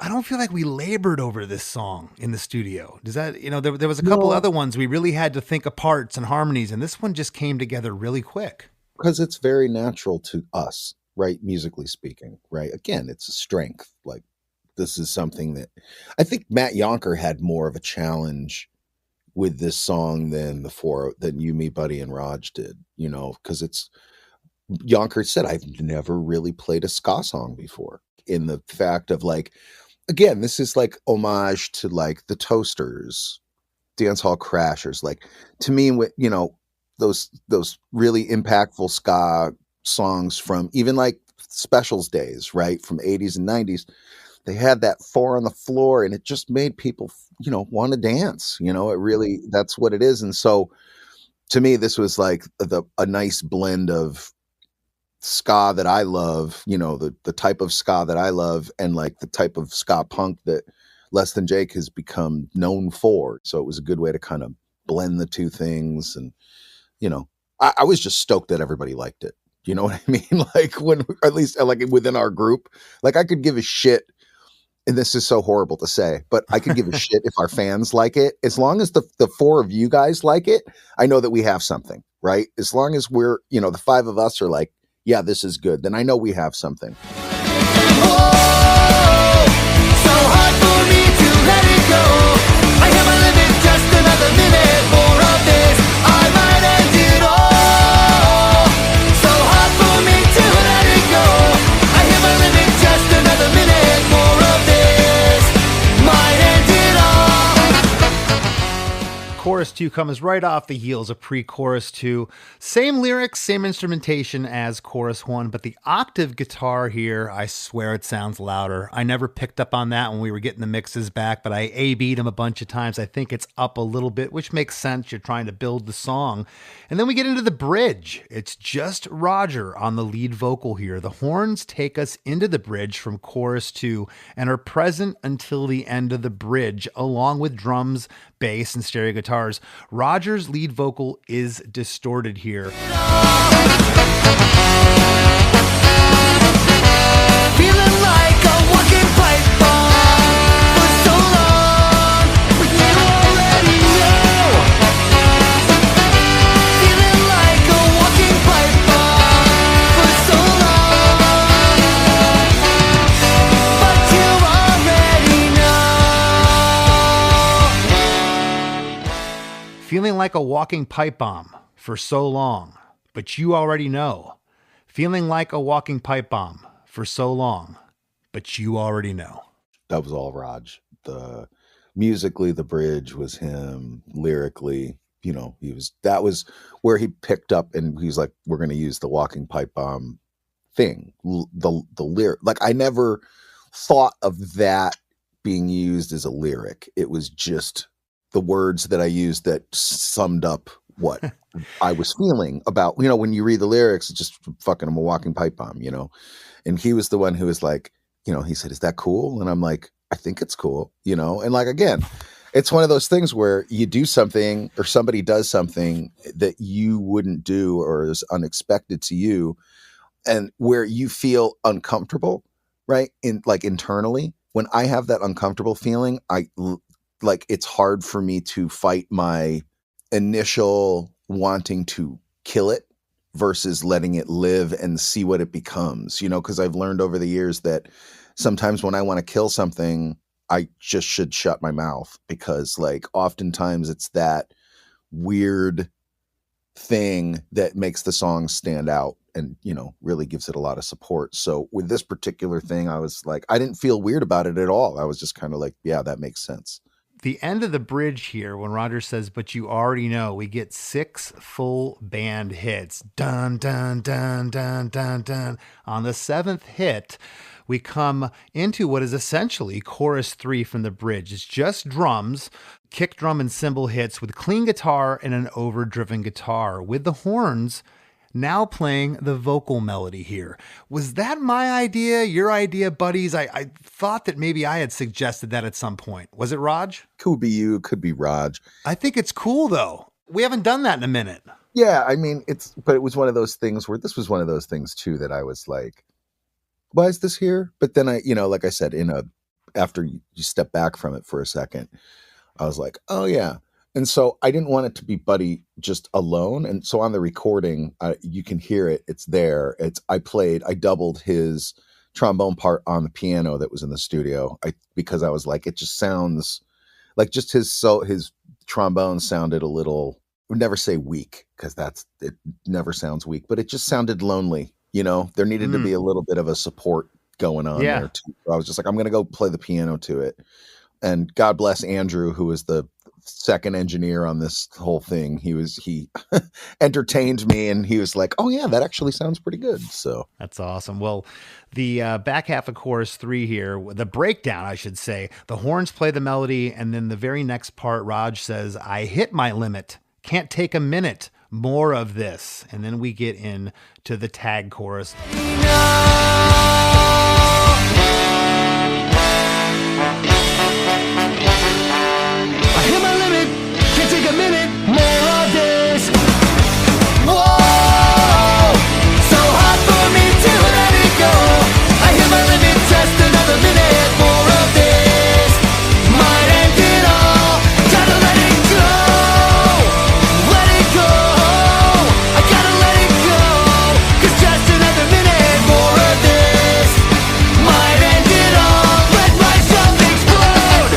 I don't feel like we labored over this song in the studio. Does that, you know, there was a couple other ones we really had to think of parts and harmonies, and this one just came together really quick.
Because it's very natural to us, right? Musically speaking, right? Again, it's a strength. Like, this is something that I think Matt Yonker had more of a challenge with this song than you, me, Buddy, and Raj did, you know, because Yonker said, I've never really played a ska song before, in the fact of like, again, this is like homage to like the Toasters, Dance Hall Crashers. Like, to me, you know, those really impactful ska songs from even like Specials days, right? From 80s and 90s. They had that 4 on the floor and it just made people, you know, want to dance. You know, it really, that's what it is. And so to me, this was like a nice blend of ska that I love, you know, the type of ska that I love, and like the type of ska punk that Less Than Jake has become known for. So it was a good way to kind of blend the two things. And, you know, I was just stoked that everybody liked it. You know what I mean? Like, when, at least like within our group, like I could give a shit, and this is so horrible to say, but I could give a shit if our fans like it. As long as the 4 of you guys like it, I know that we have something, right? As long as we're, you know, the 5 of us are like, yeah, this is good, then I know we have something.
So hard for me to let it go. I have a limit, just another minute more of this. I might end it all. So hard for me to let it go. I have a limit, just another minute more of this. Might end it all.
Chorus 2 comes right off the heels of pre-chorus 2. Same lyrics, same instrumentation as chorus 1, but the octave guitar here, I swear it sounds louder. I never picked up on that when we were getting the mixes back, but I A-B'd them a bunch of times. I think it's up a little bit, which makes sense. You're trying to build the song. And then we get into the bridge. It's just Roger on the lead vocal here. The horns take us into the bridge from chorus 2 and are present until the end of the bridge, along with drums, bass, and stereo guitars. Roger's lead vocal is distorted here.
Feeling like a walking pipe bomb for so long, but you already know. Feeling like a walking pipe bomb for so long, but you already know.
Feeling like a walking pipe bomb for so long, but you already know. Feeling like a walking pipe bomb for so long, but you already know.
That was all Raj. Musically, the bridge was him. Lyrically, you know, that was where he picked up, and he was like, we're going to use the walking pipe bomb thing. The lyric, like, I never thought of that being used as a lyric. It was just the words that I used that summed up what I was feeling about, you know, when you read the lyrics, it's just fucking, I'm a walking pipe bomb, you know? And he was the one who was like, you know, he said, is that cool? And I'm like, I think it's cool, you know? And like, again, it's one of those things where you do something or somebody does something that you wouldn't do or is unexpected to you, and where you feel uncomfortable, right? Internally, when I have that uncomfortable feeling, it's hard for me to fight my initial wanting to kill it versus letting it live and see what it becomes, you know, because I've learned over the years that sometimes when I want to kill something, I just should shut my mouth, because like oftentimes it's that weird thing that makes the song stand out and, you know, really gives it a lot of support. So with this particular thing, I was like, I didn't feel weird about it at all. I was just kind of like, yeah, that makes sense.
The end of the bridge here, when Roger says, but you already know, we get 6 full band hits. Dun, dun, dun, dun, dun, dun. On the 7th hit, we come into what is essentially chorus 3 from the bridge. It's just drums, kick drum and cymbal hits with clean guitar and an overdriven guitar, with the horns now playing the vocal melody here. Was that my idea, your idea, buddies? I thought that maybe I had suggested that at some point. Was it Raj?
Could be you, could be Raj.
I think it's cool, though. We haven't done that in a minute.
Yeah, I mean, but it was one of those things where this was one of those things, too, that I was like, why is this here? But then like I said, after you step back from it for a second, I was like, oh, yeah. And so I didn't want it to be Buddy just alone. And so on the recording, you can hear it. It's there. I doubled his trombone part on the piano that was in the studio. Because I was like, it just sounds like just his trombone sounded a little, I would never say weak, because it never sounds weak, but it just sounded lonely. There needed to be a little bit of a support going on there too. So I was just like, I'm going to go play the piano to it. And God bless Andrew, who is the second engineer on this whole thing. He entertained me, and he was like, oh yeah, that actually sounds pretty good. So
that's awesome. Well, the back half of chorus 3 here, the breakdown, I should say, the horns play the melody. And then the very next part, Raj says, I hit my limit. Can't take a minute. More of this. And then we get into the tag chorus.
I hit my limit, can't take a minute, more of this. Whoa, so hard for me to let it go. I hit my limit, just another minute, more of this. Might end it all, gotta let it go. Let it go, I gotta let it go. 'Cause just another minute, more of this. Might end it all, let myself explode.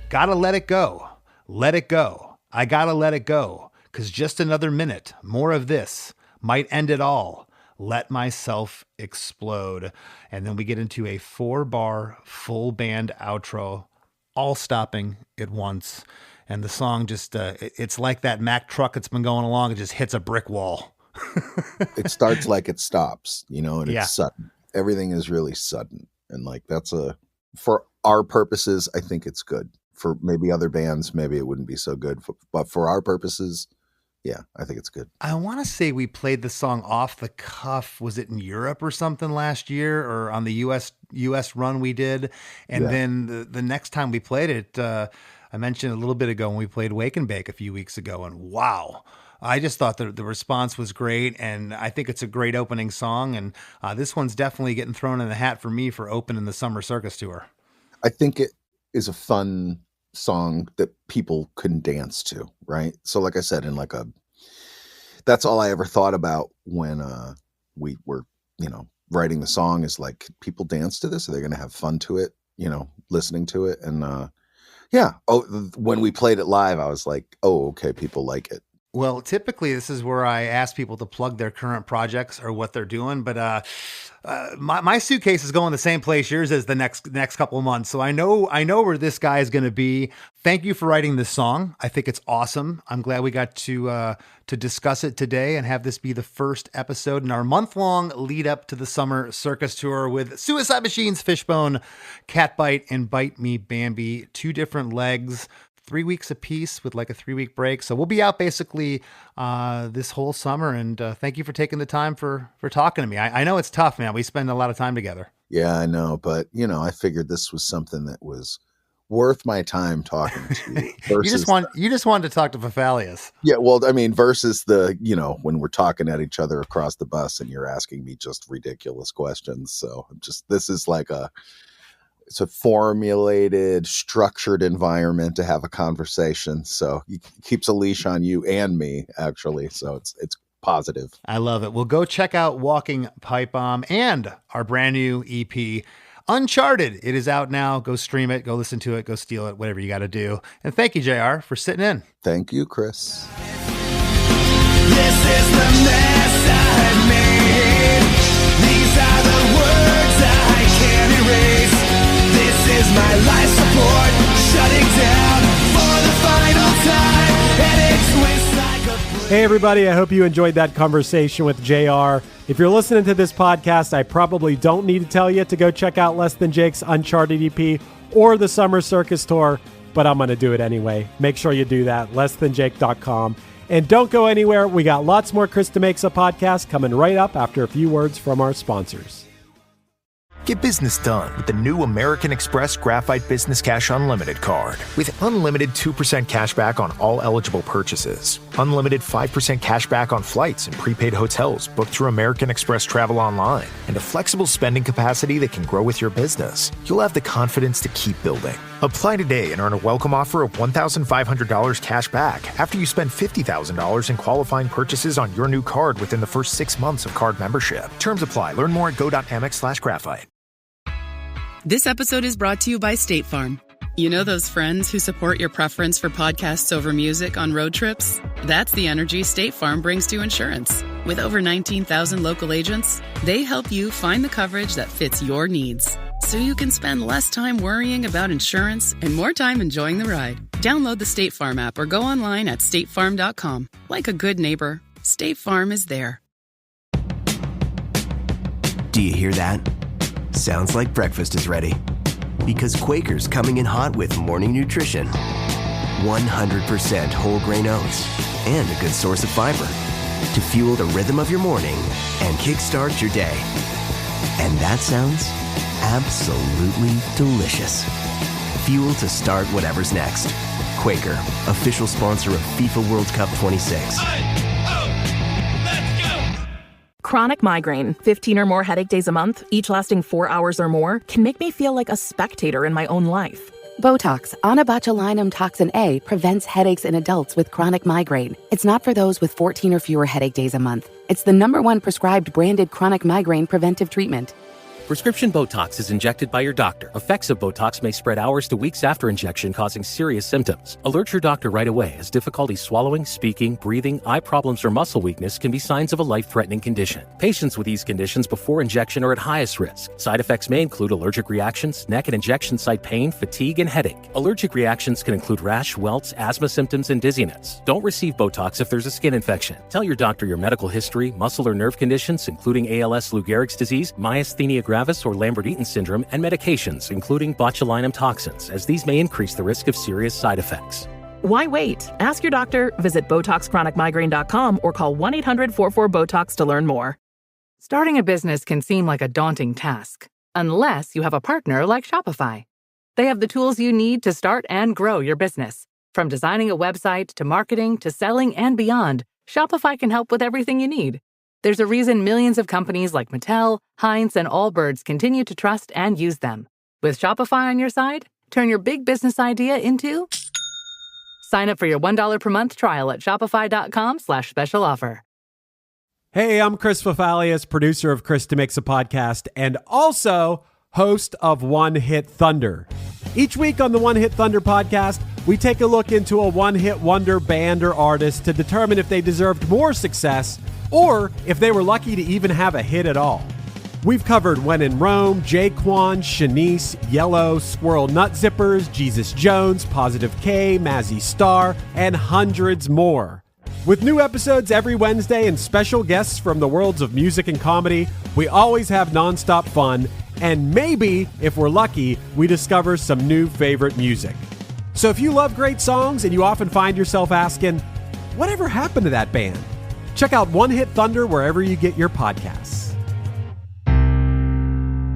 Gotta let it go. Let it go. I gotta let it go. 'Cause just another minute, more of this, might end it all. Let myself explode. And then we get into a 4-bar full band outro, all stopping at once. And the song just, it's like that Mack truck that's been going along. It just hits a brick wall.
it starts like it stops, and
Yeah.
it's sudden. Everything is really sudden. And like, for our purposes, I think it's good. For maybe other bands, maybe it wouldn't be so good. But for our purposes, yeah, I think it's good.
I want to say we played the song off the cuff. Was it in Europe or something last year, or on the US run we did? And then the next time we played it, I mentioned a little bit ago when we played Wake and Bake a few weeks ago, and wow. I just thought the response was great, and I think it's a great opening song. And this one's definitely getting thrown in the hat for me for opening the Summer Circus Tour.
I think it is a fun song that people can dance to, right? So like I said, that's all I ever thought about when we were, writing the song, is like, people dance to this? Are they going to have fun to it, listening to it? And when we played it live, I was like, oh, okay, people like it.
Well, typically this is where I ask people to plug their current projects or what they're doing, but my suitcase is going the same place yours is the next couple of months. So I know where this guy is going to be. Thank you for writing this song. I think it's awesome. I'm glad we got to discuss it today and have this be the first episode in our month-long lead up to the Summer Circus Tour with Suicide Machines, Fishbone, Catbite, and Bite Me Bambi. 2 different legs. 3 weeks apiece with like a 3-week break. So we'll be out basically this whole summer. And thank you for taking the time for talking to me. I know it's tough, man. We spend a lot of time together.
Yeah, I know. But, I figured this was something that was worth my time talking to you. Versus,
you just wanted to talk to Fafalius.
Yeah, well, I mean, versus the, when we're talking at each other across the bus and you're asking me just ridiculous questions. So this is like it's a formulated, structured environment to have a conversation. So it keeps a leash on you and me, actually. So it's positive.
I love it. Well, go check out Walking Pipebomb and our brand new EP, Uncharted. It is out now. Go stream it. Go listen to it. Go steal it. Whatever you got to do. And thank you, JR, for sitting in.
Thank you, Chris.
This is the mess I made. These are the words I can't erase. This is my life support shutting down for the final time, and it twists like a...
Hey everybody, I hope you enjoyed that conversation with JR. If you're listening to this podcast, I probably don't need to tell you to go check out Less Than Jake's Uncharted EP or the Summer Circus Tour. but I'm going to do it anyway. Make sure you do that, lessthanjake.com. And don't go anywhere. We got lots more Chris DeMakes a podcast coming right up after a few words from our sponsors.
Get business done with the new American Express Graphite Business Cash Unlimited card. With unlimited 2% cash back on all eligible purchases, unlimited 5% cash back on flights and prepaid hotels booked through American Express Travel Online, and a flexible spending capacity that can grow with your business, you'll have the confidence to keep building. Apply today and earn a welcome offer of $1,500 cash back after you spend $50,000 in qualifying purchases on your new card within the first 6 months of card membership. Terms apply. Learn more at go.amex/graphite.
This episode is brought to you by State Farm. You know those friends who support your preference for podcasts over music on road trips? That's the energy State Farm brings to insurance. With over 19,000 local agents, they help you find the coverage that fits your needs, so you can spend less time worrying about insurance and more time enjoying the ride. Download the State Farm app or go online at statefarm.com. Like a good neighbor, State Farm is there.
Do you hear that? Sounds like breakfast is ready. Because Quaker's coming in hot with morning nutrition. 100% whole grain oats and a good source of fiber to fuel the rhythm of your morning and kickstart your day. And that sounds absolutely delicious. Fuel to start whatever's next. Quaker, official sponsor of FIFA World Cup 26.
Chronic migraine, 15 or more headache days a month, each lasting 4 hours or more, can make me feel like a spectator in my own life.
Botox, onabotulinum toxin A, prevents headaches in adults with chronic migraine. It's not for those with 14 or fewer headache days a month. It's the #1 prescribed branded chronic migraine preventive treatment.
Prescription Botox is injected by your doctor. Effects of Botox may spread hours to weeks after injection, causing serious symptoms. Alert your doctor right away, as difficulty swallowing, speaking, breathing, eye problems, or muscle weakness can be signs of a life-threatening condition. Patients with these conditions before injection are at highest risk. Side effects may include allergic reactions, neck and injection site pain, fatigue, and headache. Allergic reactions can include rash, welts, asthma symptoms, and dizziness. Don't receive Botox if there's a skin infection. Tell your doctor your medical history, muscle or nerve conditions, including ALS, Lou Gehrig's disease, myasthenia gravis, or Lambert-Eaton syndrome, and medications, including botulinum toxins, as these may increase the risk of serious side effects.
Why wait? Ask your doctor, visit BotoxChronicMigraine.com, or call 1-800-44-BOTOX to learn more.
Starting a business can seem like a daunting task, unless you have a partner like Shopify. They have the tools you need to start and grow your business. From designing a website to marketing to selling and beyond, Shopify can help with everything you need. There's a reason millions of companies like Mattel, Heinz, and Allbirds continue to trust and use them. With Shopify on your side, turn your big business idea into... Sign up for your $1 per month trial at shopify.com/special offer.
Hey, I'm Chris Fafalius, producer of Chris DeMakes a Podcast, and also host of One Hit Thunder. Each week on the One Hit Thunder podcast, we take a look into a one-hit wonder band or artist to determine if they deserved more success or if they were lucky to even have a hit at all. We've covered When in Rome, Jaquan, Shanice, Yellow, Squirrel Nut Zippers, Jesus Jones, Positive K, Mazzy Star, and hundreds more. With new episodes every Wednesday and special guests from the worlds of music and comedy, we always have nonstop fun, and maybe, if we're lucky, we discover some new favorite music. So if you love great songs and you often find yourself asking, whatever happened to that band? Check out One Hit Thunder wherever you get your podcasts.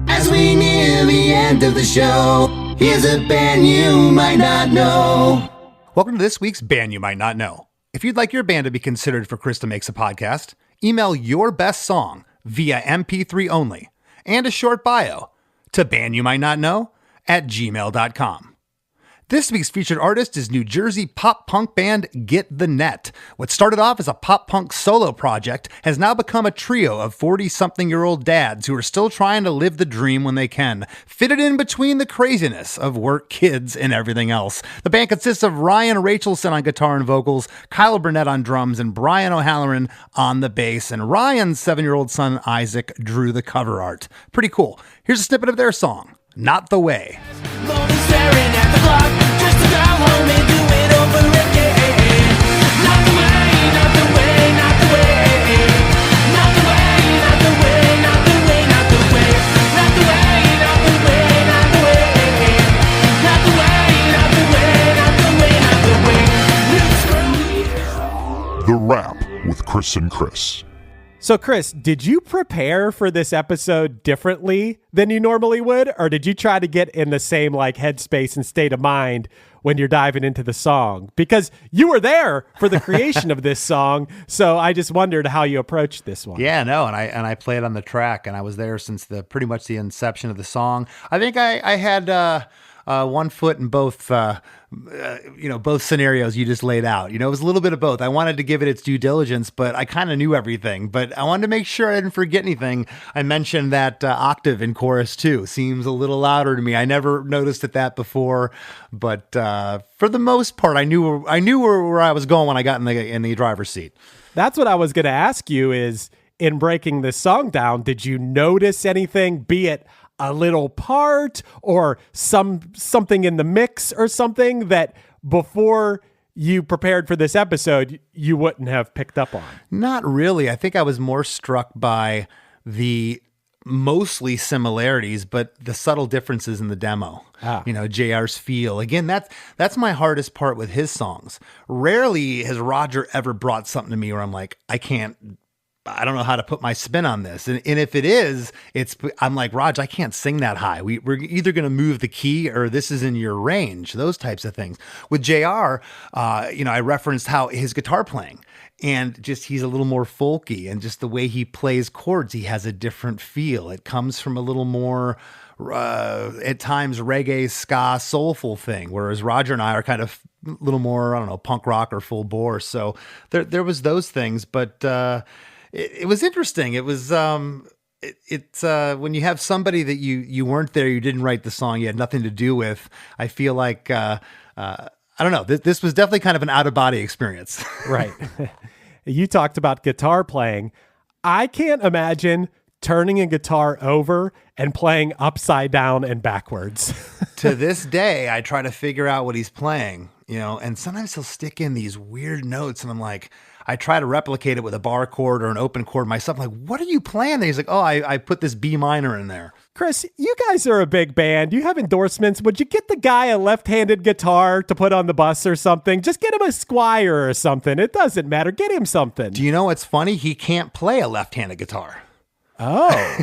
As we near the end of the show, here's a band you might not know.
Welcome to this week's Band You Might Not Know. If you'd like your band to be considered for Chris DeMakes a Podcast, email your best song via MP3 only and a short bio to bandyoumightnotknow@gmail.com. This week's featured artist is New Jersey pop-punk band Get the Net. What started off as a pop-punk solo project has now become a trio of 40-something-year-old dads who are still trying to live the dream when they can, fitted in between the craziness of work, kids, and everything else. The band consists of Ryan Rachelson on guitar and vocals, Kyle Burnett on drums, and Brian O'Halloran on the bass, and Ryan's 7-year-old son Isaac drew the cover art. Pretty cool. Here's a snippet of their song, Not the Way.
Staring at the clock, just to go home and do it over again. Not the way, not the way, not the way. Not the way, not the way, not the way, not the way. Not the way, not the way, not the way. Not the way, not the way,
wrap with Chris and Chris.
So, Chris, did you prepare for this episode differently than you normally would? Or did you try to get in the same like headspace and state of mind when you're diving into the song? Because you were there for the creation of this song. So I just wondered how you approached this one.
Yeah, no, and I played on the track, and I was there since pretty much the inception of the song. I think I had one foot in both, both scenarios you just laid out. It was a little bit of both. I wanted to give it its due diligence, but I kind of knew everything. But I wanted to make sure I didn't forget anything. I mentioned that octave in chorus 2 seems a little louder to me. I never noticed that before, but for the most part, I knew where I was going when I got in the driver's seat.
That's what I was going to ask you is, in breaking this song down, did you notice anything, be it a little part or something in the mix or something that before you prepared for this episode you wouldn't have picked up on?
Not really. I think I was more struck by the mostly similarities, but the subtle differences in the demo. JR's feel. Again, that's my hardest part with his songs. Rarely has Roger ever brought something to me where I'm like, I don't know how to put my spin on this. And if it is, I'm like, Raj, I can't sing that high. We're either going to move the key or this is in your range, those types of things. With JR, I referenced how his guitar playing and just he's a little more folky, and just the way he plays chords, he has a different feel. It comes from a little more at times reggae, ska, soulful thing, whereas Roger and I are kind of a little more, I don't know, punk rock or full bore. So there was those things, but it was interesting. It was it's when you have somebody that you weren't there, you didn't write the song, you had nothing to do with. I feel like I don't know. This was definitely kind of an out of body experience.
Right. You talked about guitar playing. I can't imagine turning a guitar over and playing upside down and backwards.
To this day, I try to figure out what he's playing, and sometimes he'll stick in these weird notes, and I'm like, I try to replicate it with a bar chord or an open chord myself. I'm like, what are you playing there? He's like, oh, I put this B minor in there.
Chris, you guys are a big band. You have endorsements. Would you get the guy a left-handed guitar to put on the bus or something? Just get him a Squire or something. It doesn't matter. Get him something.
Do you know what's funny? He can't play a left-handed guitar.
Oh.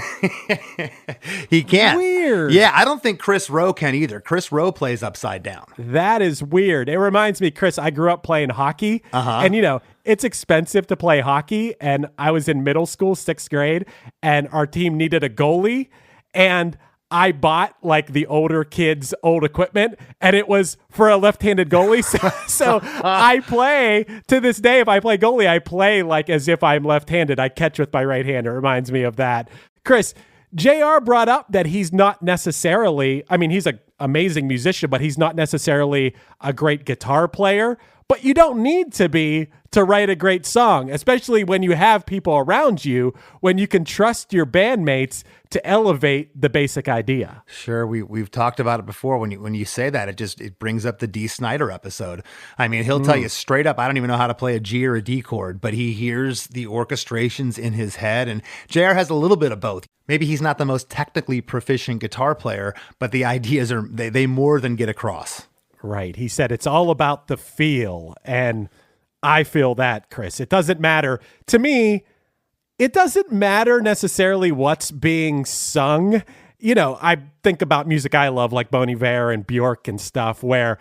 He can't.
Weird.
Yeah, I don't think Chris Rowe can either. Chris Rowe plays upside down.
That is weird. It reminds me, Chris, I grew up playing hockey. And, it's expensive to play hockey. And I was in middle school, 6th grade, and our team needed a goalie. And I bought like the older kids' old equipment, and it was for a left-handed goalie. So I play to this day. If I play goalie, I play like as if I'm left-handed. I catch with my right hand. It reminds me of that. Chris, JR brought up that he's not necessarily, he's an amazing musician, but he's not necessarily a great guitar player. But you don't need to be to write a great song, especially when you have people around you, when you can trust your bandmates to elevate the basic idea.
Sure, we've talked about it before. When you say that, it brings up the Dee Snider episode. He'll tell you straight up, I don't even know how to play a G or a D chord, but he hears the orchestrations in his head, and JR has a little bit of both. Maybe he's not the most technically proficient guitar player, but the ideas they more than get across.
Right. He said it's all about the feel, and I feel that, Chris. It doesn't matter. To me, it doesn't matter necessarily what's being sung. I think about music I love, like Bon Iver and Bjork and stuff, where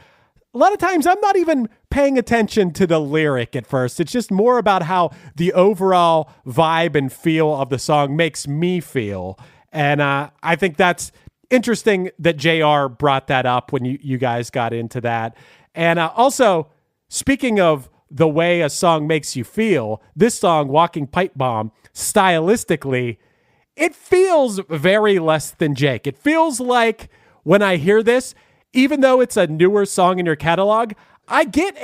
a lot of times I'm not even paying attention to the lyric at first. It's just more about how the overall vibe and feel of the song makes me feel. And I think that's interesting that JR brought that up when you guys got into that. And also, speaking of the way a song makes you feel, this song, Walking Pipebomb, stylistically, it feels very Less Than Jake. It feels like when I hear this, even though it's a newer song in your catalog, I get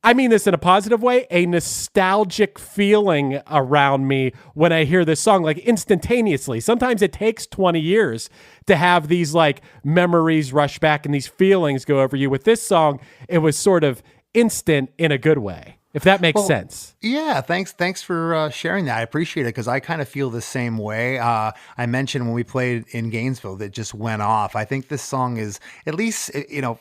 I mean this in a positive way, a nostalgic feeling around me when I hear this song, like instantaneously. Sometimes it takes 20 years to have these like memories rush back and these feelings go over you. With this song, it was sort of instant in a good way. if that makes sense.
Yeah, thanks for sharing that. I appreciate it because I kind of feel the same way. I mentioned when we played in Gainesville that just went off. I think this song is, at least,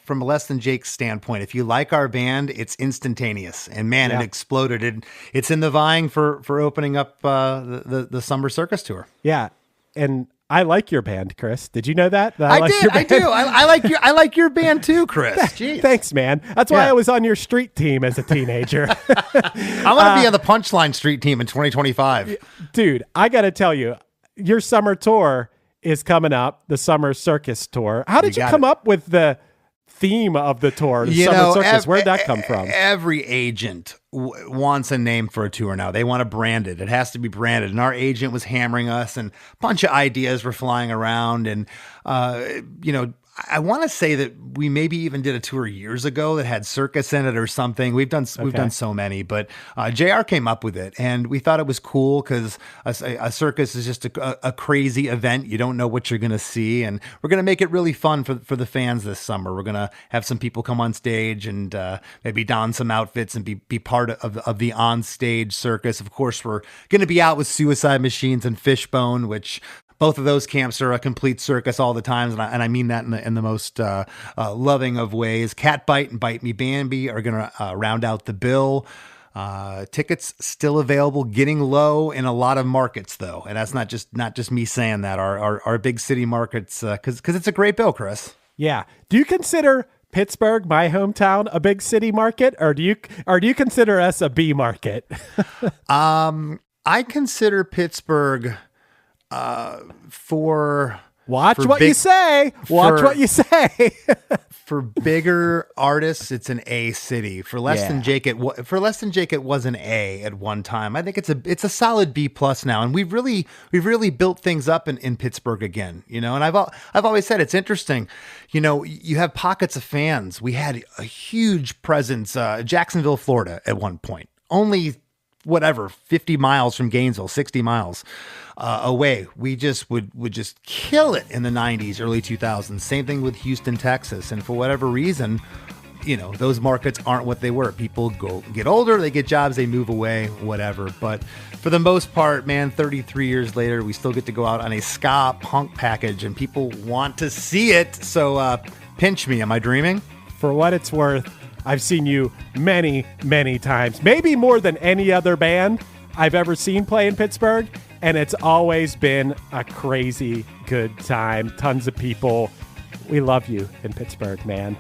from Less Than Jake's standpoint, if you like our band, it's instantaneous. And man, it exploded. It's in the vying for opening up the Summer Circus Tour.
Yeah, and I like your band, Chris. Did you know that?
I do. I like your band too, Chris. Jeez.
Thanks, man. That's why I was on your street team as a teenager.
I'm going to be on the Punchline Street team in 2025.
Dude, I got to tell you, your summer tour is coming up, the Summer Circus Tour. How did you come up with the theme of the tour, the Summer Circus? Where'd that come from?
Every agent wants a name for a tour now. They want to brand it. It has to be branded. And our agent was hammering us, and a bunch of ideas were flying around. And, I want to say that we maybe even did a tour years ago that had circus in it or something. We've done so many, but JR came up with it, and we thought it was cool because a circus is just a crazy event. You don't know what you're going to see, and we're going to make it really fun for the fans this summer. We're going to have some people come on stage and maybe don some outfits and be part of the on-stage circus. Of course, we're going to be out with Suicide Machines and Fishbone, which both of those camps are a complete circus all the time, and I mean that in the most loving of ways. Catbite and Bite Me Bambi are going to round out the bill. Tickets still available, getting low in a lot of markets though, and that's not just me saying that. Our big city markets, because it's a great bill, Chris.
Yeah. Do you consider Pittsburgh, my hometown, a big city market, or do you consider us a B market?
I consider Pittsburgh.
Watch what you say.
For bigger artists, it's an A city. For Less Than Jake, it was an A at one time. I think it's a solid B plus now, and we've really built things up in Pittsburgh again. And I've always said it's interesting. You have pockets of fans. We had a huge presence, Jacksonville, Florida, at one point. Only 50 miles from Gainesville, 60 miles away. We just would just kill it in the 90s, early 2000s. Same thing with Houston, Texas. And for whatever reason, those markets aren't what they were. People get older, they get jobs, they move away, whatever. But for the most part, man, 33 years later, we still get to go out on a ska punk package, and people want to see it. So pinch me. Am I dreaming?
For what it's worth, I've seen you many, many times, maybe more than any other band I've ever seen play in Pittsburgh, and it's always been a crazy good time. Tons of people. We love you in Pittsburgh, man.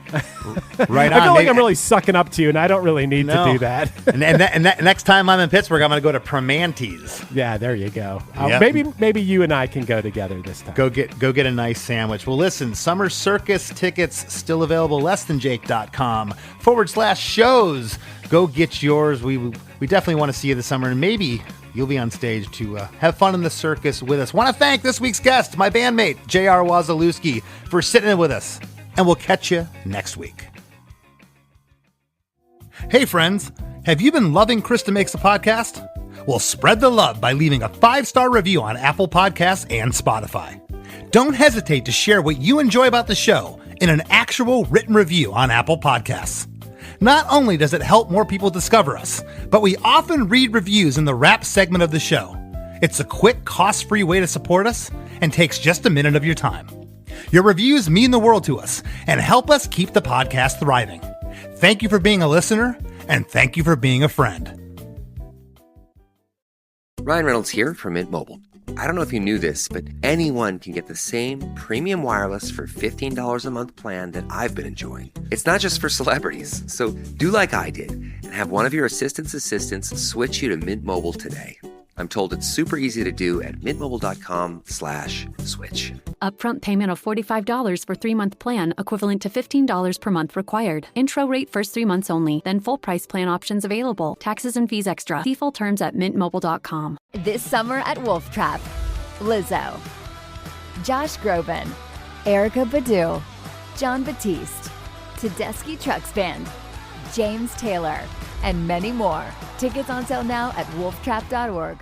Right on.
I feel like I'm really sucking up to you, and I don't really need to do that.
and next time I'm in Pittsburgh, I'm going to go to Primanti's.
Yeah, there you go.
Yep.
Maybe you and I can go together this time.
Go get a nice sandwich. Well, listen, Summer Circus tickets still available. lessthanjake.com/shows. Go get yours. We definitely want to see you this summer, and maybe you'll be on stage to have fun in the circus with us. Want to thank this week's guest, my bandmate, JR Wasilweski, for sitting in with us. And we'll catch you next week. Hey, friends. Have you been loving Chris DeMakes a Podcast? Well, spread the love by leaving a 5-star review on Apple Podcasts and Spotify. Don't hesitate to share what you enjoy about the show in an actual written review on Apple Podcasts. Not only does it help more people discover us, but we often read reviews in the wrap segment of the show. It's a quick, cost-free way to support us and takes just a minute of your time. Your reviews mean the world to us and help us keep the podcast thriving. Thank you for being a listener, and thank you for being a friend.
Ryan Reynolds here from Mint Mobile. I don't know if you knew this, but anyone can get the same premium wireless for $15 a month plan that I've been enjoying. It's not just for celebrities. So do like I did and have one of your assistants switch you to Mint Mobile today. I'm told it's super easy to do at mintmobile.com/switch.
Upfront payment of $45 for 3-month plan, equivalent to $15 per month required. Intro rate first 3 months only, then full price plan options available. Taxes and fees extra. See full terms at mintmobile.com.
This summer at Wolf Trap, Lizzo, Josh Groban, Erykah Badu, Jon Batiste, Tedeschi Trucks Band, James Taylor, and many more. Tickets on sale now at wolftrap.org.